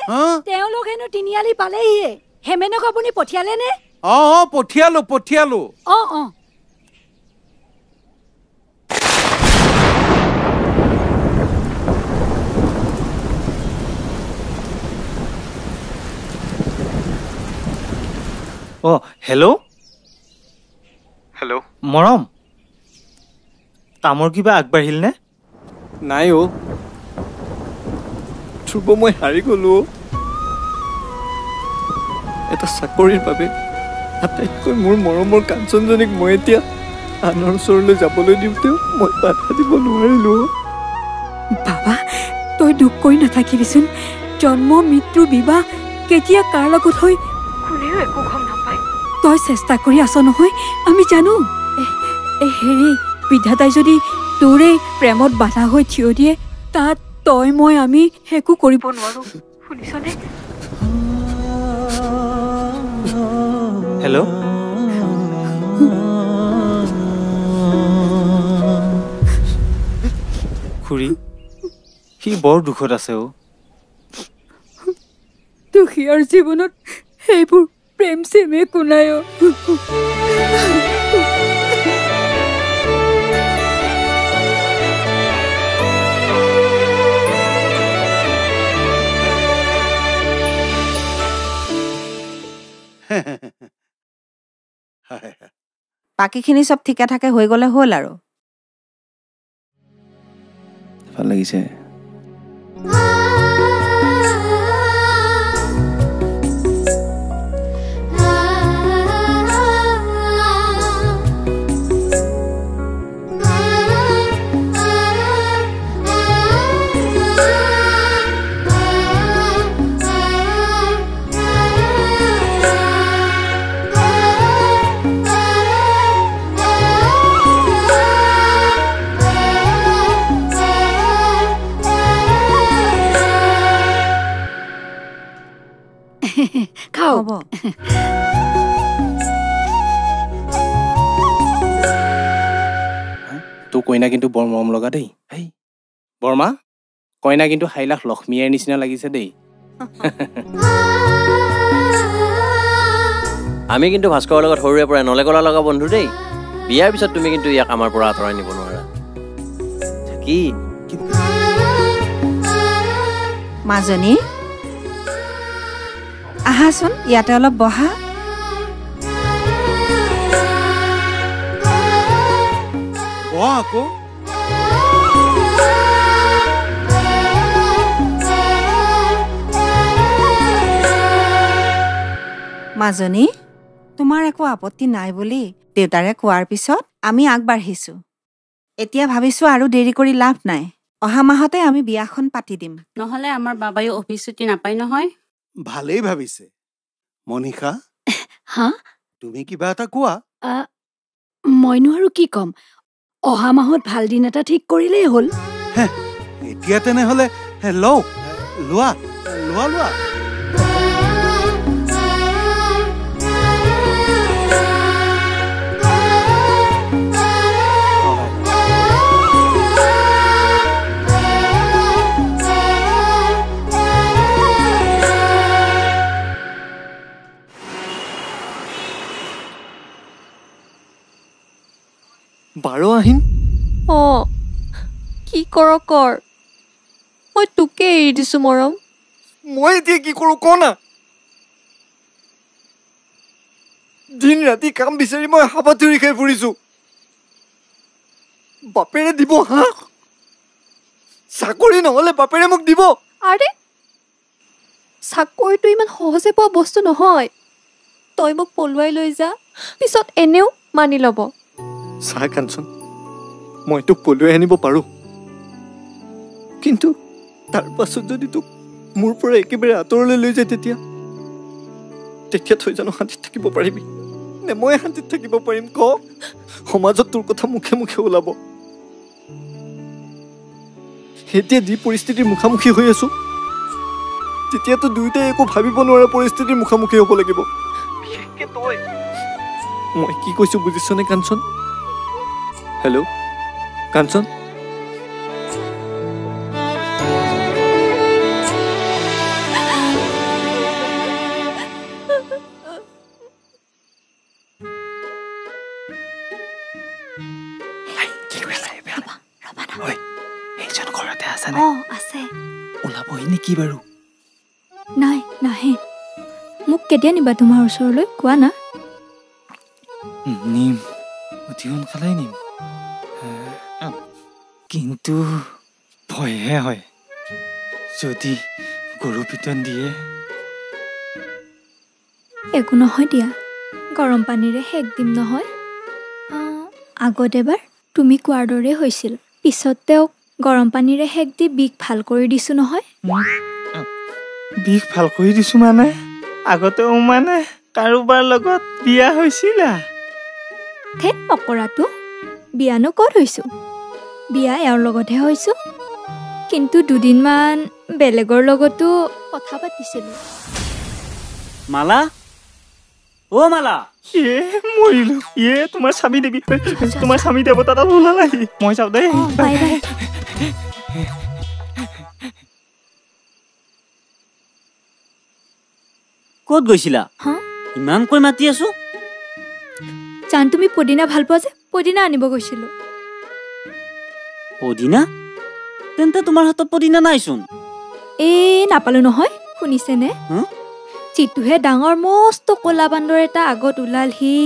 তেওঁলোক হেনো তিনিআলি পালেহিয়ে হেমেনক আপুনি পঠিয়ালে নে পঠিয়ালো হেল্ল' হেল্ল' মৰম কামৰ কিবা আগবাঢ়িল নে নাই ধ্ৰুৱ মই হাৰি গলো এটা চাকৰিৰ বাবে আটাইতকৈ মোৰ মৰমৰ কাঞ্চনজনীক মই এতিয়া আনৰ ওচৰলৈ যাবলৈ দিওঁতেও মই বাধা দিব নোৱাৰিলো বাবা তই দুখ কৰি নাথাকিবিচোন জন্ম মৃত্যু বিবাহ কেতিয়া কাৰ লগত হৈ কোনেও একো গম নাপায় তই চেষ্টা কৰি আছ নহয় আমি জানো হেৰি বিধাতাই যদি তোৰে প্ৰেমত বাধা হৈ থিয় দিয়ে তাত তই মই আমি একো কৰিব নোৱাৰো শুনিছনে হেল্ল' খুৰী সি বৰ দুখত আছে দুখীয়াৰ জীৱনত সেইবোৰ প্ৰেম চেমে কোনাই বাকীখিনি চব ঠিকে ঠাকে হৈ গ'লে হ'ল আৰু ভাল লাগিছে খাও হ'ব তোৰ কইনা কিন্তু বৰ মৰম লগা দেই বৰমা কইনা কিন্তু হাইলাখ লক্ষ্মীৰ নিচিনা লাগিছে দেই আমি কিন্তু ভাস্কৰৰ লগত সৰুৰে পৰা নলে কলা লগা বন্ধু দেই বিয়াৰ পিছত তুমি কিন্তু ইয়াক আমাৰ পৰা আঁতৰাই নিব নোৱাৰা কি মাজনী আহাচোন ইয়াতে অলপ বহা আকৌ মাজনী তোমাৰ একো আপত্তি নাই বুলি দেউতাৰে কোৱাৰ পিছত আমি আগবাঢ়িছো এতিয়া ভাবিছো আৰু দেৰি কৰি লাভ নাই অহা মাহতে আমি বিয়াখন পাতি দিম নহলে আমাৰ বাবায়ো অফিচ ছুটি নাপায় নহয় ভালেই ভাবিছে মনিষা হা তুমি কিবা এটা কোৱা মইনো আৰু কি ক'ম অহা মাহত ভাল দিন এটা ঠিক কৰিলেই হ'ল এতিয়া তেনেহলে লওক লোৱা লোৱা লোৱা বাৰ আহিন কি কৰ কৰ মই তোকে এৰি দিছো মৰম মই এতিয়া কি কৰো ক না দিন ৰাতি কাম বিচাৰি মই হাবাথুৰি খাই ফুৰিছো বাপেৰে দিব হা চাকৰি নহলে বাপেৰে মোক দিব আৰে চাকৰিটো ইমান সহজে পোৱা বস্তু নহয় তই মোক পলুৱাই লৈ যা পিছত এনেও মানি ল'ব চাহ কাঞ্চন মই তোক পলুৱাই আনিব পাৰো কিন্তু তাৰ পাছত যদি তোক মোৰ পৰা একেবাৰে আঁতৰলৈ লৈ যায় তেতিয়া তই জানো শান্তিত থাকিব পাৰিবি নে মই শান্তিত থাকিব পাৰিম ক সমাজত তোৰ কথা মুখে মুখে ওলাব এতিয়া যি পৰিস্থিতিৰ মুখামুখি হৈ আছো তেতিয়াতো দুয়োটাই একো ভাবিব নোৱাৰা পৰিস্থিতিৰ মুখামুখি হ'ব লাগিব বিশেষকে তই মই কি কৈছো বুজিছনে কাঞ্চন হেল্ল' কাঞ্চন আছে ওলাবহি নেকি বাৰু নাই নাহে মোক কেতিয়া নিবা তোমাৰ ওচৰলৈ কোৱা না নিম অতি সোনকালে নিম কিন্তু ভয়হে হয় যদি গৰু পিটন দিয়ে একো নহয় দিয়া গৰম পানীৰে সেক দিম নহয় আগত এবাৰ তুমি কোৱাৰ দৰে হৈছিল পিছত তেওঁক গৰম পানীৰে সেক দি বিষ ভাল কৰি দিছো নহয় বিষ ভাল কৰি দিছো মানে আগতেও মানে কাৰোবাৰ লগত বিয়া হৈছিলা থেত নকৰাটো বিয়ানো ক'ত হৈছো বিয়া এওঁৰ লগতহে হৈছো কিন্তু দুদিনমান বেলেগৰ লগতো কথা পাতিছিলো মালা ও মালা মৰিলো তোমাৰ স্বামী দেৱী তোমাৰ স্বামী দেৱতা তাত ওলালাহি মই চাওঁ দেই বাই বাই ক'ত গৈছিলা ইমানকৈ মাতি আছো জান তুমি পদিনা ভাল পোৱা যে পদিনা আনিব গৈছিলো পদিনা তেন্তে তোমাৰ হাতত পদিনা নাইচোন নাপালো নহয় শুনিছেনে চিতুহে ডাঙৰ মস্ত ক'লা বান্দৰ এটা আগত ওলালহি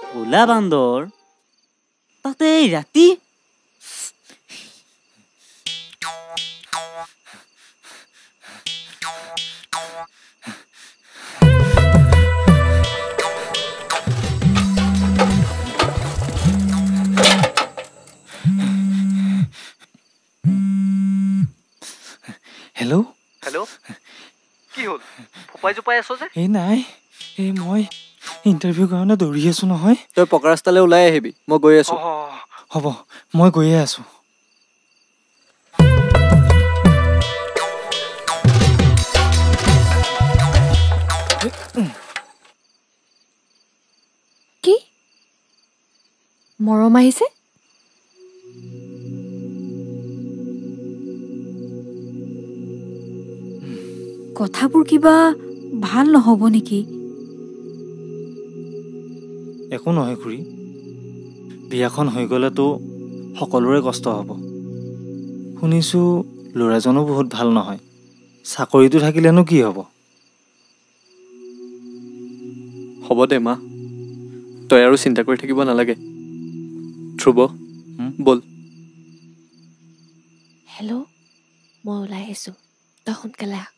ক'লা বান্দৰ তাতে ৰাতি হেল্ল' কি হ'ল ফপাই জপাই আছ যে নাই মই ইণ্টাৰভিউ কাৰণে দৌৰি আছো নহয় তই পকা ৰাস্তালৈ ওলাই আহিবি মই গৈ আছো হ'ব মই গৈয়ে আছো মৰম আহিছে। কথাবোৰ কিবা ভাল নহ'ব নেকি? একো নহয় খুৰী, বিয়াখন হৈ গ'লেতো সকলোৰে কষ্ট হ'ব। শুনিছোঁ ল'ৰাজনো বহুত ভাল নহয়, চাকৰিটো থাকিলেনো কি হ'ব? হ'ব দে মা, তই আৰু চিন্তা কৰি থাকিব নালাগে। ধ্ৰুৱ, ব'ল। হেল্ল', মই ওলাই আহিছোঁ, তই সোনকালে আহ।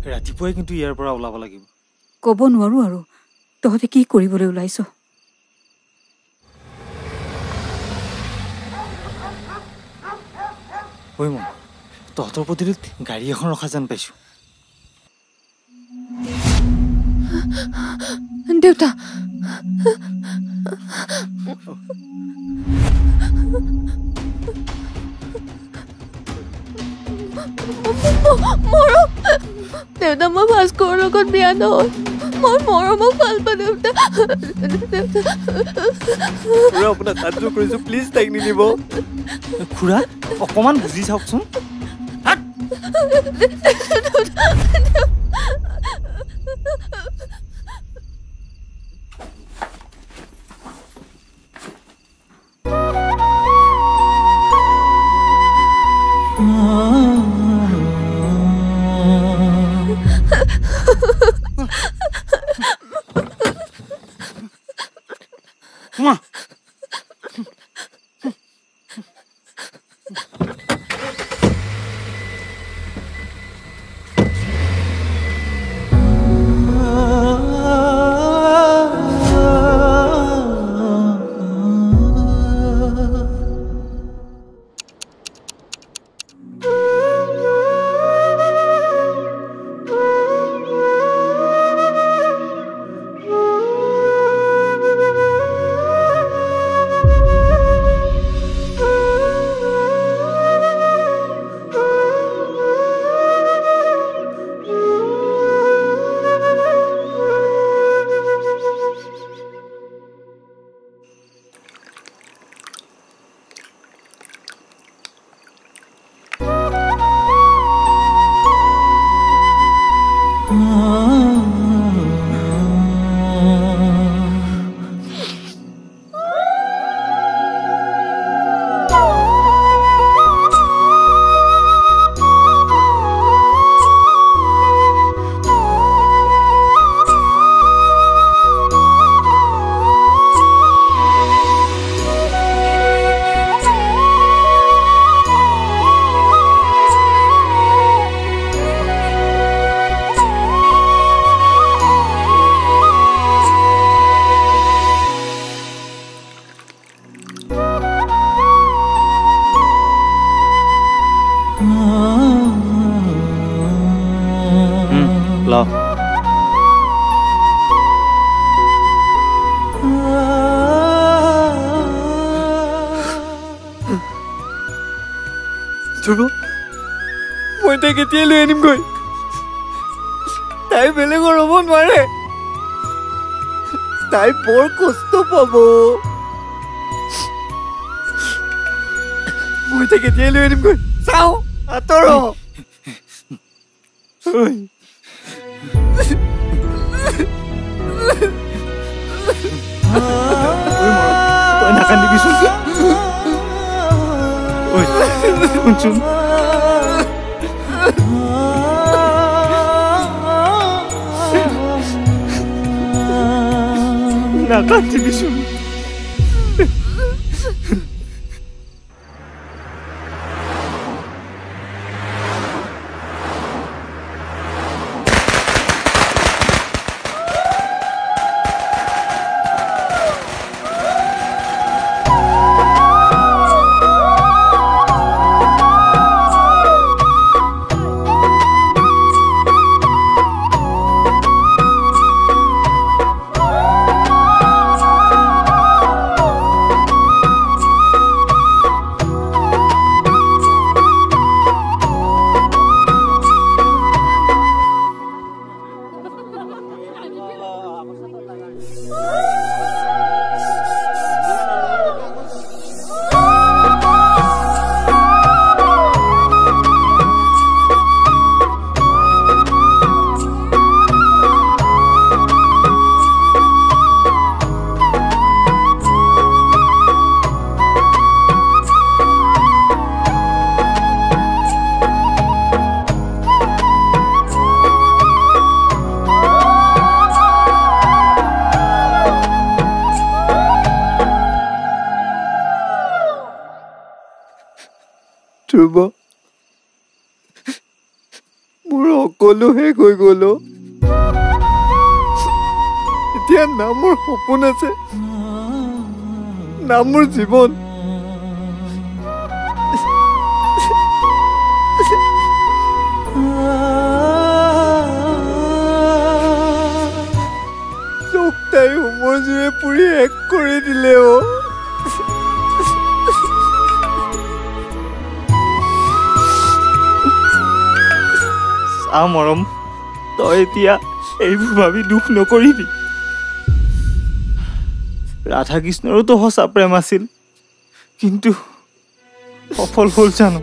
ৰাতিপুৱাই কিন্তু ইয়াৰ পৰা ওলাব লাগিব। ক'ব নোৱাৰো আৰু তহঁতে কি কৰিবলৈ ওলাইছ। ঐ মন, তহঁতৰ পদূলিত গাড়ী এখন ৰখা যেন পাইছোঁ। দেউতা, মৰম দেউতা, মই ভাস্কৰৰ লগত বিয়া নহয়, মই মৰমক ভাল পাওঁ দেউতা। আপোনাক আদৰ কৰিছোঁ, প্লিজ তাইক নিদিব। খুৰা অকণমান বুজি চাওকচোন। মই তাইক কেতিয়া লৈ আনিমগৈ? তাই বেলেগৰ হ'ব নোৱাৰে, তাই বৰ কষ্ট পাব। মই তাইক কেতিয়া লৈ আনিমগৈ? চাওঁ আঁতৰ। তই নাকান্দিবিচোন। শুনচোন, নাকান্দিবিচোন। কৰিব মোৰ সকলো শেষ হৈ গ'ল এতিয়া না মোৰ সপোন আছে না মোৰ জীৱন তাই উমৰ জুয়ে পুৰি শেষ কৰি দিলে চা মৰম তই এতিয়া এইবোৰ ভাবি দুখ নকৰিবি ৰাধা কৃষ্ণৰোতো সঁচা প্ৰেম আছিল কিন্তু সফল হ'ল জানো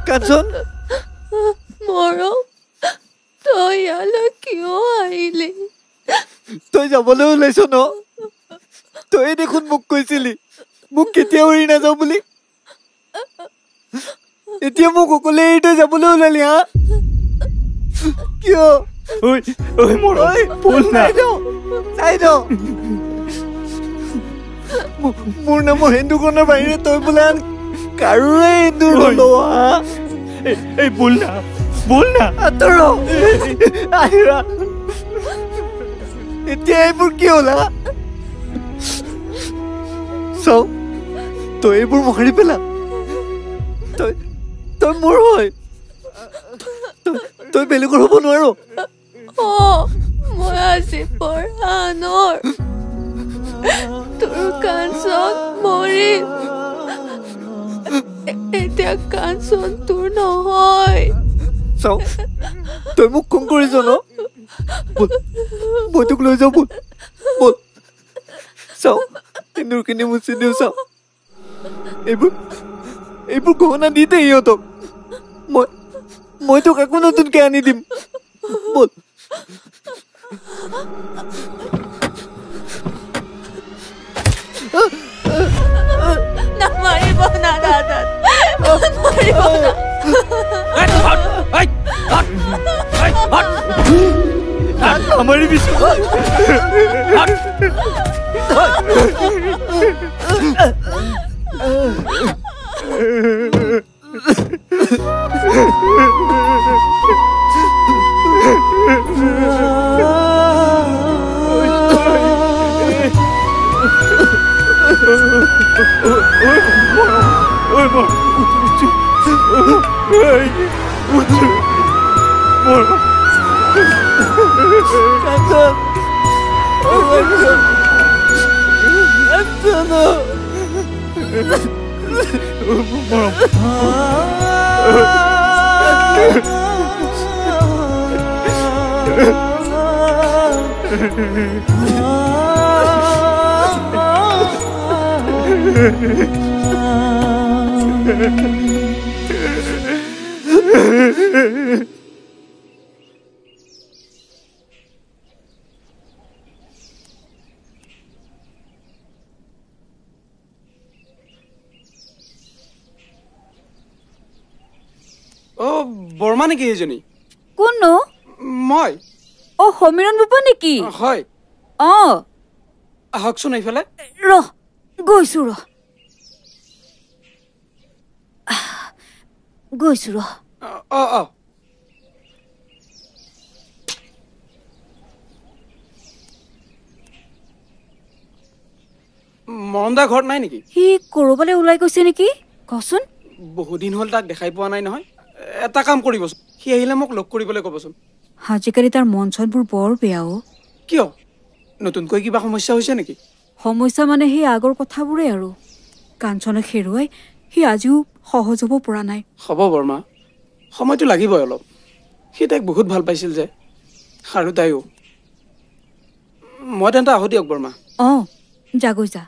কাঞ্চন মৰম তই ইয়ালৈ কিয় আহিলি তই যাবলৈ ওলাইছ ন তই দেখোন মোক কৈছিলি মোক কেতিয়া উৰি নাযাওঁ বুলি এতিয়া মোক অকলে এৰি তই যাবলৈ ওলালি হা কিয় মোৰ নামৰ হিন্দুখনৰ বাহিৰে তই বোলে আন কাৰোৰে হিন্দুৰ নলোৱা এই বল না আঁতৰ আহিৰা এতিয়া এইবোৰ কি হলা চাও তই এইবোৰ মোহাৰি পেলা তই মোৰ হয় তই বেলেগৰ হ'ব নোৱাৰ মই আজি বৰ আনৰ তোৰ কাঞ্চন মৰিল এতিয়া কাঞ্চন তোৰ নহয় চাও তই মোক খং কৰিছ ন মই তোক লৈ যাওঁ বল চাও সিন্দুৰখিনি মুচি দিওঁ চাও এইবোৰ গহনা দি দে ইহঁতক মই তোক আকৌ নতুনকে আনি দিম বল নামাৰিব না দাদা নামাৰিব না নামাৰিবি বৰ্মা নেকি এইজনী? কোননো? মই। সমীৰণ বাবা নেকি? হয়। আহকচোন এইফালে। গৈছো মৰমদা ঘৰত নাই নেকি? সি কৰবালৈ ওলাই গৈছে নেকি? কচোন। বহুদিন হ'ল তাক দেখাই পোৱা নাই নহয়। এটা কাম কৰিবচোন, সি আহিলে মোক লগ কৰিবলৈ ক'বচোন। আজিকালি তাৰ মন চনবোৰ বৰ বেয়া। কিয়? নতুনকৈ কিবা সমস্যা হৈছে নেকি? সমস্যা মানে সেই আগৰ কথাবোৰেই আৰু। কাঞ্চনক হেৰুৱাই সি আজিও সহজ হ'ব পৰা নাই। হ'ব বৰ্মা, সময়টো লাগিবই অলপ। সি তাইক বহুত ভাল পাইছিল যে, আৰু তাইও। মই তেন্তে আহো দিয়ক বৰ্মা। যাগৈ যা,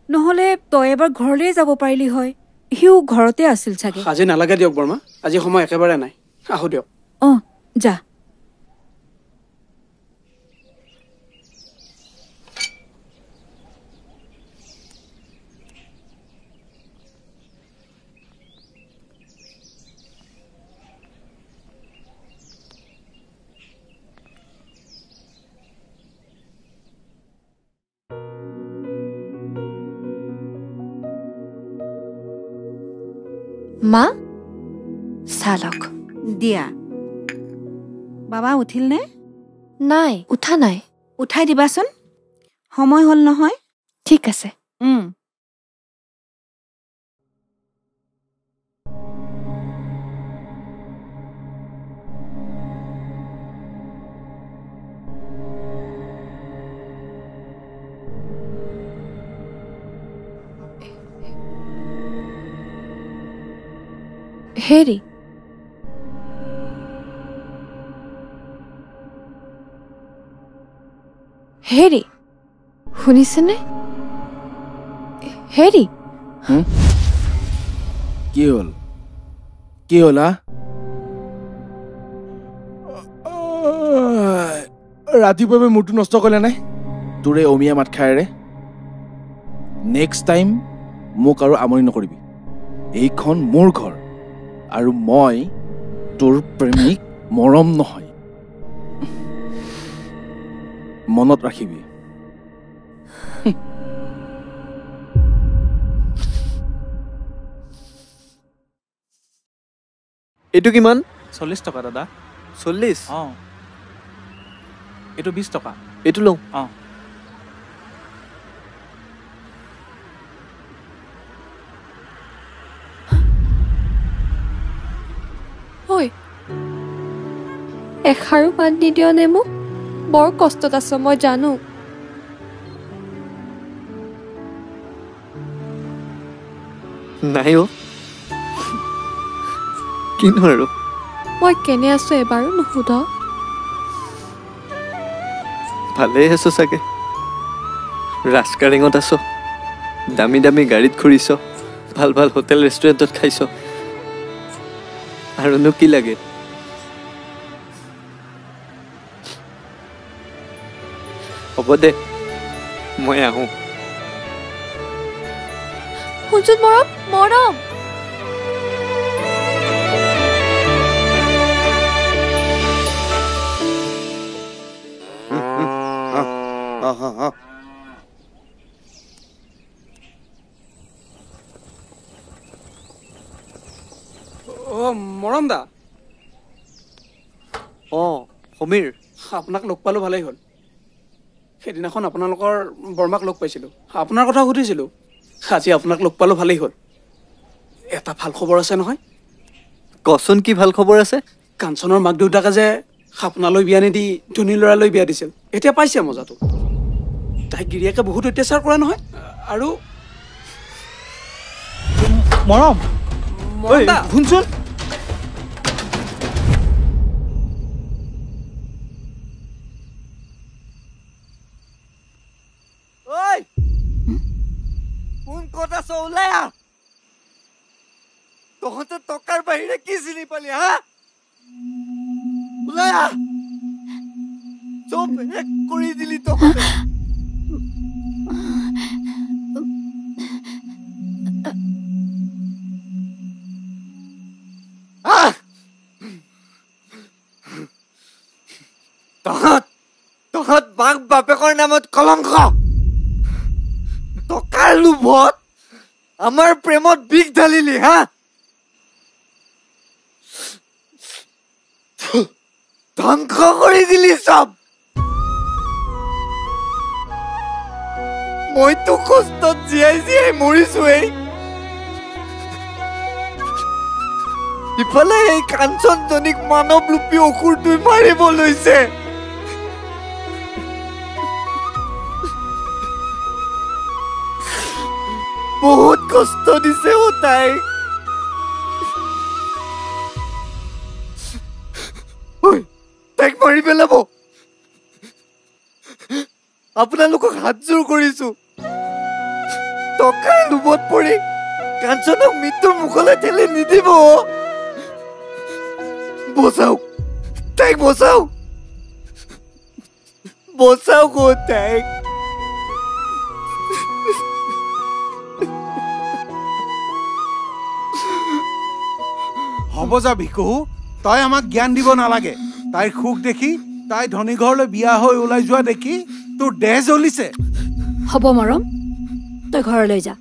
নহ'লে তই এবাৰ ঘৰলৈ যাব পাৰিলি হয়। সিও ঘৰতে আছিল চাগে। আজি নালাগে দিয়ক বৰ্মা, আজি সময় একেবাৰে নাই। আহো দিয়ক। যা। মা চালক দিয়া। বাবা উঠিল নে? নাই, উঠা নাই। উঠাই দিবাচোন, সময় হ'ল নহয়। ঠিক আছে। হেৰি হেৰি শুনিছেনে? হেৰি কি হ'ল? কি হ'ল? ৰাতিপুৱাই মূৰটো নষ্ট কৰিলে নাই তোৰে অমিয়া মাত খায়েৰে। নেক্সট টাইম মোক আৰু আমনি নকৰিবি। এইখন মোৰ ঘৰ আৰু মই তোৰ প্ৰেমিক মৰম নহয়, মনত ৰাখিবি। এইটো কিমান? 40 টকা দাদা। 40? এইটো 20 টকা। এইটো লওঁ। ঐ, এষাৰো মাত নিদিয় নে মোক? বৰ কষ্টত আছ মই জানো। নাই কিনো আৰু মই কেনে আছো এবাৰো নুসুধ? ভালেই আছো চাগে। ৰাজকাৰেঙত আছ, দামী দামী গাড়ীত ঘূৰিছ, ভাল ভাল হোটেল ৰেষ্টুৰেণ্টত খাইছ, আৰুনো কি লাগে? হ'ব দে, মই আহোঁ। শুনচোন মৰম, মৰম। মৰম দা। সমীৰ, আপোনাক লগ পালো ভালেই হ'ল। সেইদিনাখন আপোনালোকৰ বৰ্মাক লগ পাইছিলোঁ, আপোনাৰ কথা সুধিছিলোঁ। আজি আপোনাক লগ পালো ভালেই হ'ল। এটা ভাল খবৰ আছে নহয়। কচোন কি ভাল খবৰ আছে? কাঞ্চনৰ মাক দেউতাকে যে আপোনালৈ বিয়া নিদি ধনী ল'ৰালৈ বিয়া দিছিল, এতিয়া পাইছে মজাটো। তাই গিৰিয়েকে বহুত অত্যাচাৰ কৰে নহয়। আৰু মৰম শুনচোন ঐ কোন ক'ত আছ ওলাই আহ তহঁতে টকাৰ বাহিৰে কি চিনি পালি হা ওলাই আহ চব শেষ কৰি দিলি তহঁতে তহঁত মাক বাপেকৰ নামত কলংক টকাৰ লোভত আমাৰ প্ৰেমত বিষ ঢালিলি হা ধ্বংস কৰি দিলি চব মইতো কষ্টত জীয়াই জীয়াই মৰিছোৱেই ইফালে এই কাঞ্চনজনীক মানৱ ৰূপী অসুৰটোৱে মাৰিব লৈছে বহুত কষ্ট দিছে ও তাইক তাইক মাৰি পেলাব আপোনালোকক হাতযোৰ কৰিছো টকাৰ লোভত পৰি কাঞ্চনক মৃত্যুৰ মুখলৈ ঠেলি নিদিব বচাওক তাইক বচাওক বচাওক ও তাইক হ'ব যা ভিকু তই আমাক জ্ঞান দিব নালাগে তাইৰ সুখ দেখি তাই ধনী ঘৰলৈ বিয়া হৈ ওলাই যোৱা দেখি তোৰ দেহ জ্বলিছে হ'ব মৰম তই ঘৰলৈ যা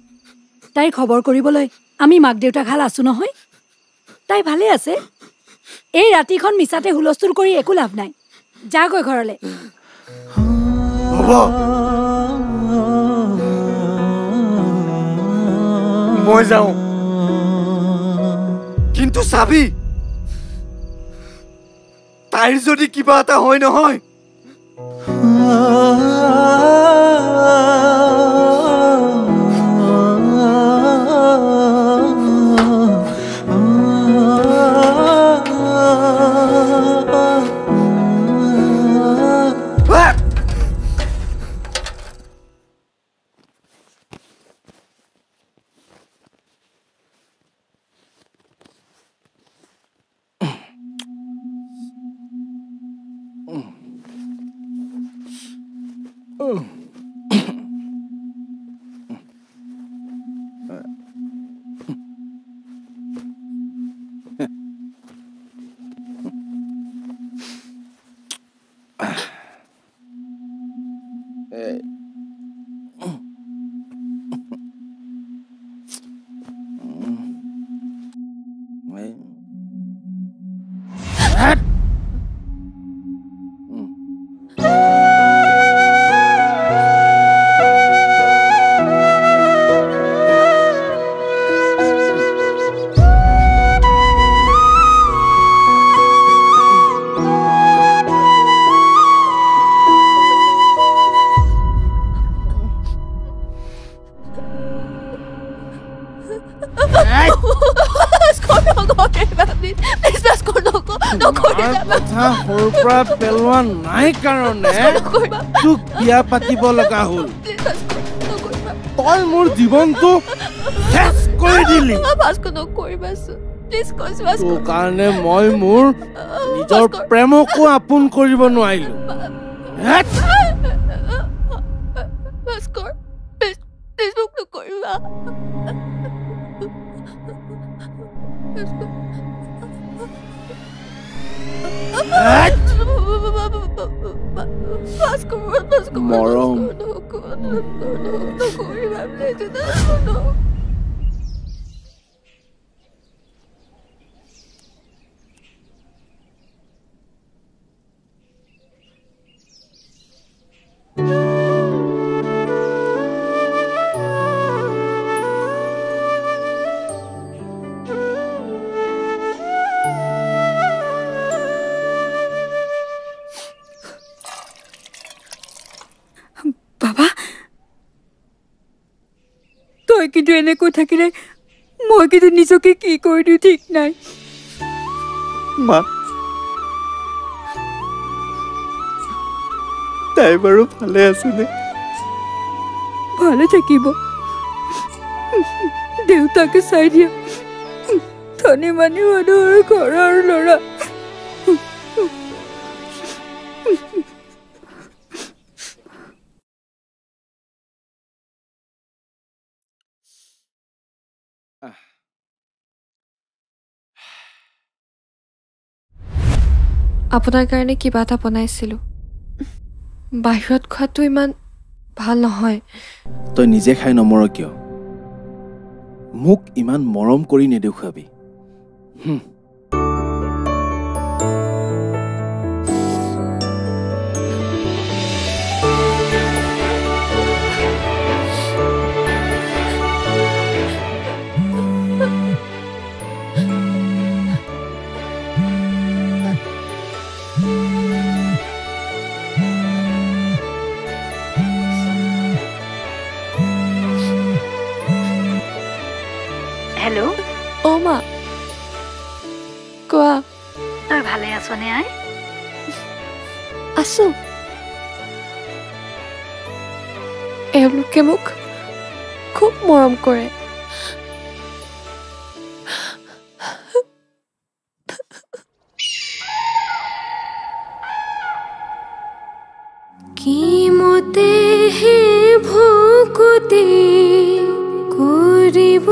তাইৰ খবৰ কৰিবলৈ আমি মাক দেউতাক হাল আছো নহয় তাই ভালে আছে এই ৰাতিখন মিছাতে হুলস্থুল কৰি একো লাভ নাই যা গৈ ঘৰলৈ হ'ব মই যাওঁ কিন্তু চাবি তাইৰ যদি কিবা এটা হয় নহয় সৰুৰ পৰা পেলোৱা নাই কাৰণে তোক বিয়া পাতিব লগা হ'ল তই মোৰ জীৱনটো শেষ কৰি দিলি তোৰ কাৰণে মই মোৰ নিজৰ প্ৰেমকো আপোন কৰিব নোৱাৰিলো মৰম কিন্তু এনেকৈ থাকিলে মই কিন্তু নিজকে কি কৰি দিওঁ ঠিক নাই। মা তাই বাৰু ভালে আছেনে? ভালে থাকিব, দেউতাকে চাই দিয়া, ধনী মানি মানুহৰ ঘৰৰ ল'ৰা। আপোনাৰ কাৰণে কিবা এটা বনাইছিলোঁ, বাহিৰত খোৱাটো ইমান ভাল নহয়। তই নিজে খাই নমৰ কিয়? মোক ইমান মৰম কৰি নেদেখুৱাবি। হেল্ল', অ' মা কোৱা। তই ভালে আছনে আই? আছো। এওঁলোকে মোক খুব মৰম কৰে। কি মতে হে ভকতে কৰিব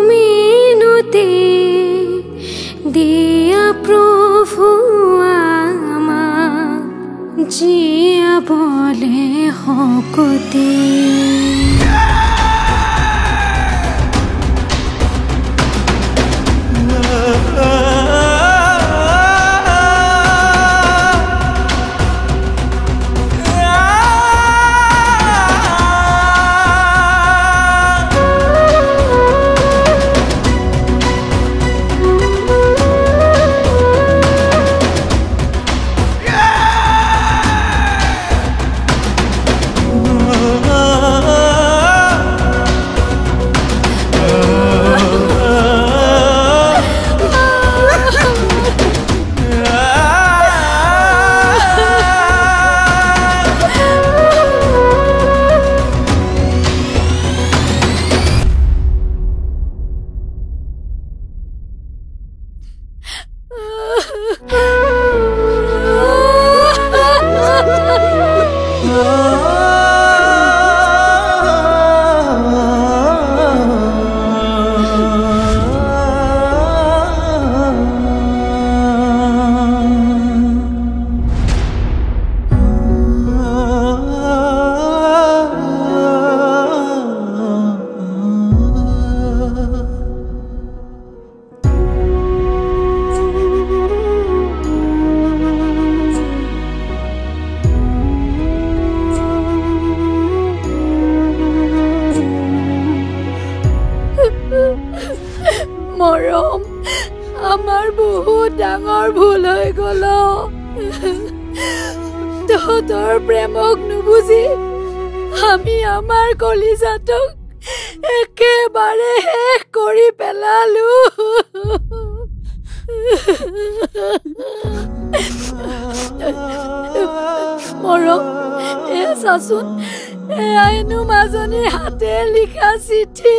মিনতে দিয়া প্ৰভু আমাক জীয়াবলে শকতে। মৰম, আমাৰ বহুত ডাঙৰ ভুল হৈ গল। তহঁতৰ প্ৰেমক নুবুজি আমি আমাৰ কলিজাটোক একেবাৰে শেষ কৰি পেলালো। মৰম, এ চাচোন, এয়াইনো মাজনীৰ হাতে লিখা চিঠি।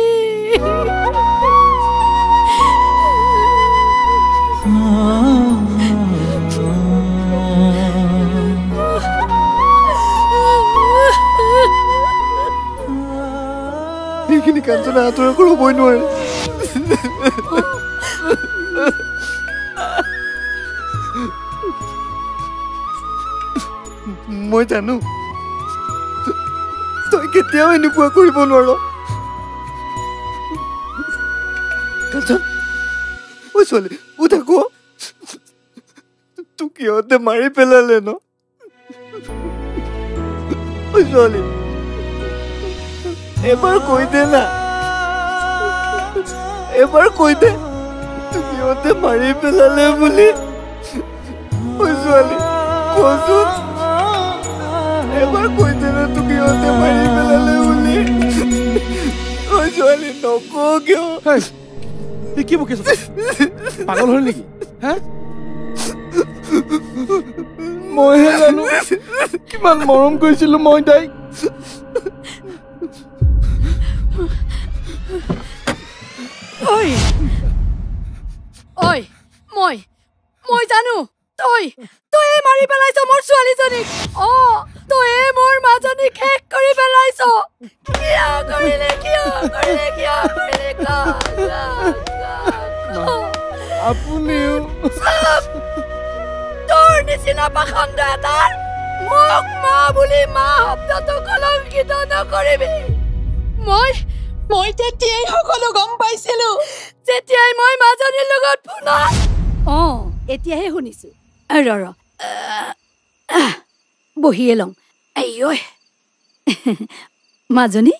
এইখিনি কাঞ্চনা আঁতৰা কৰিবই নোৱাৰে। মই জানো তই কেতিয়াও এনেকুৱা কৰিব নোৱাৰ। কাঞ্চন, ঐ ছোৱালী উঠ আকৌ। তোক সিহঁতে মাৰি পেলালে ন? ঐ ছোৱালী এবাৰ কৈ দে না, এবাৰ কৈ দে তোক সিহঁতে মাৰি পেলালে বুলি। ঐ ছোৱালী কচোন, এবাৰ কৈ দে না তোক সিহঁতে মাৰি পেলালে বুলি। ঐ ছোৱালী নকওঁ কিয় কি বকিছ পাগল হ'ল নেকি হা মইহে জানো কিমান মৰম কৰিছিলো মই তাইক ঐ ঐ মই জানো তই মাৰি পেলাইছ মোৰ ছোৱালীজনীক তই মোৰ মাজনীক শেষ কৰি পেলাইছ কিয় কৰিলে আপুনিও তোৰ নিচিনা পাখণ্ড এটাৰ মোক মা বুলি মা শব্দটো কলংকিত নকৰিবি মই তেতিয়াই সকলো গম পাইছিলো যেতিয়াই মই মাজনীৰ লগত ফোনত এতিয়াহে শুনিছো ৰ বহিয়ে লওঁ মাজনী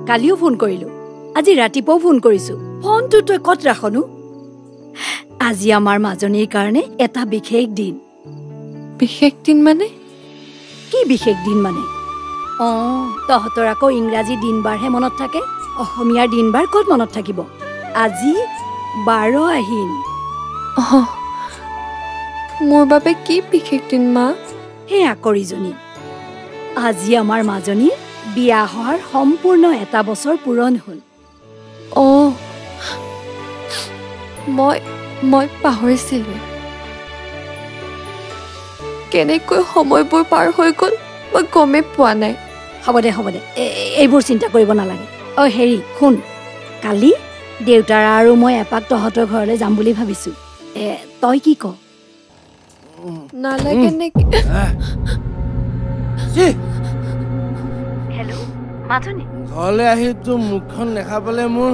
কালিও ফোন কৰিলো আজি ৰাতিপুৱাও ফোন কৰিছো ফোনটো তই ক'ত ৰাখনো আজি আমাৰ মাজনীৰ কাৰণে এটা বিশেষ দিন মানে কি বিশেষ দিন মানে তহঁতৰ আকৌ ইংৰাজী দিনবাৰহে মনত থাকে অসমীয়াৰ দিনবাৰ ক'ত মনত থাকিব আজি 12 আহিন মোৰ বাবে কি বিশেষ দিন মা হে আকৰিজনী আজি আমাৰ মাজনীৰ বিয়া হোৱাৰ সম্পূৰ্ণ এটা বছৰ পূৰণ হ'ল মই পাহৰিছিলো কেনেকৈ সময়বোৰ পাৰ হৈ গ'ল মই গমেই পোৱা নাই হ'ব দে এইবোৰ চিন্তা কৰিব নালাগে হেৰি শুন কালি দেউতাৰ আৰু মই এপাক তহঁতৰ ঘৰলৈ যাম বুলি ভাবিছো তই কি ক নালাগে নেকি হেল্ল' মাজনী ঘৰলৈ আহি তোৰ মুখখন দেখা পালে মোৰ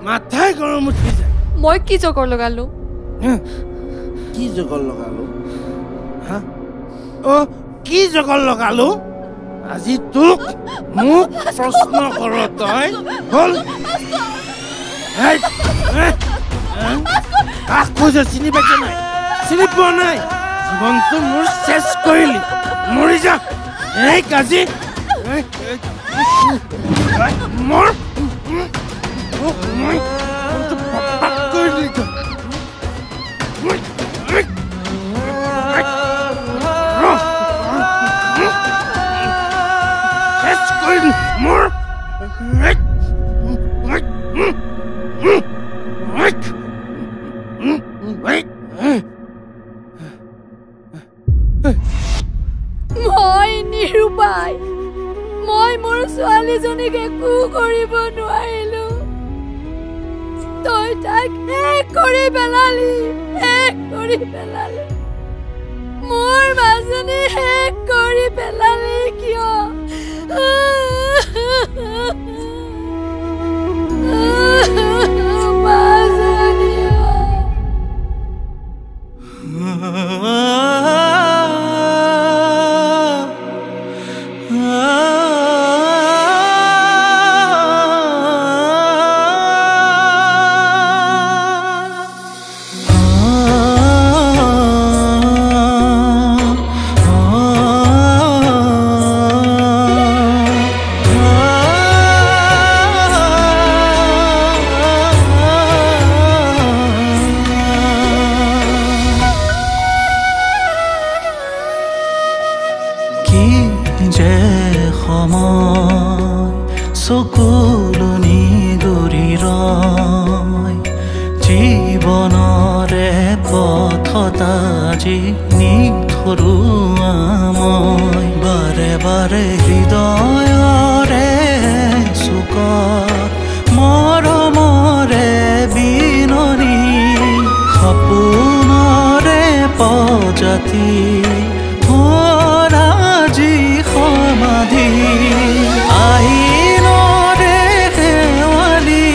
মাথাই গৰম উঠি যায় মই কি জগৰ লগালো কি জগৰ লগালো আজি তোক মোক প্ৰশ্ন কৰ তই হল চিনি পাইছ নাই চিনি পোৱা নাই জীৱনটো মোৰ চেছ কৰিলি মৰি যা এই কাজি মোৰ মই নিৰুপায় মই মোৰ ছোৱালীজনীক একো কৰিব নোৱাৰিলো তই তাক শেষ কৰি পেলালি মোৰ মাজনী শেষ কৰি পেলালি কিয় চকুলনি গৰি ৰয় জীৱনৰে পথতা যি নিথৰুৱা মই বাৰে বাৰে হৃদয়ৰে চুকত মৰমৰে বিননি সপোনৰে প্ৰজাতি আজি সমাধি আহিনৰে শেৱালি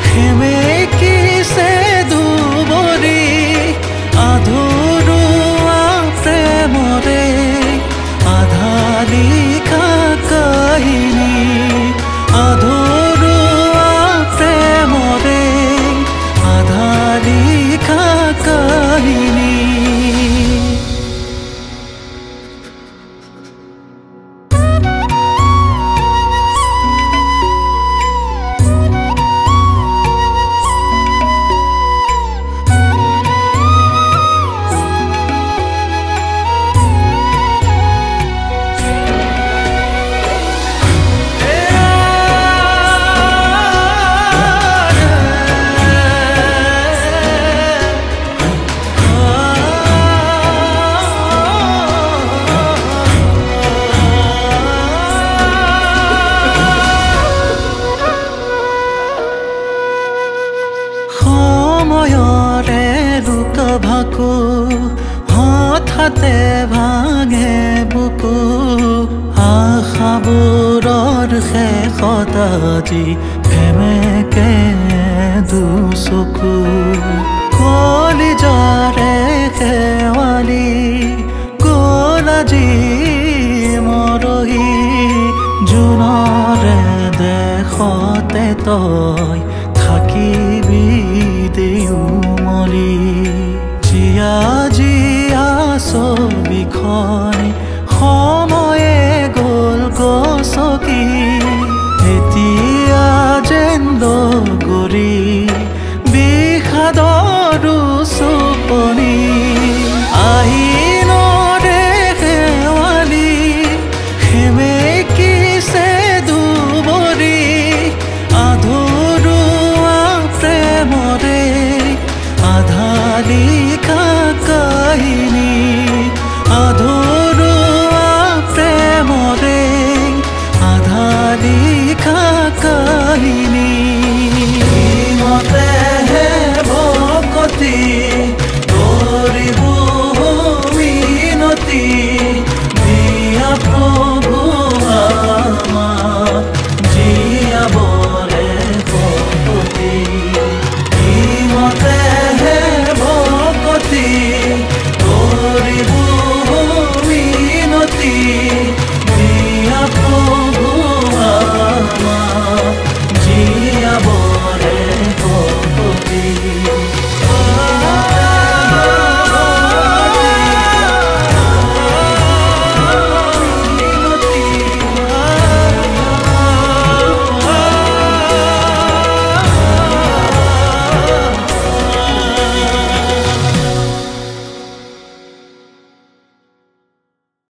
সেমেকিছে দুবৰি আধৰুৱা প্ৰেমৰে আধা লিখা কাহিনী আধৰুৱা প্ৰেমৰে আধা লিখা কাহিনী হঠাতে ভাঙে বুকু আশাবোৰৰ শেষত আজি সেমেকে দুচকু কলিজাৰে শেৱালি গ'ল আজি মৰহি জোনৰে দেশতে তই থাকিবি দেউমলি জিয়া জিয়া ছবিখনি সময়ে গ'ল গছকি এতিয়া যেন দগৰি বিষাদৰো চুপনি আহিনৰে শেৱালি সেমেকিছে দুবৰি আধৰুৱা প্ৰেমৰে আধা লিখা কাহিনী আধৰুৱা প্ৰেমৰে আধা লিখা কাহিনী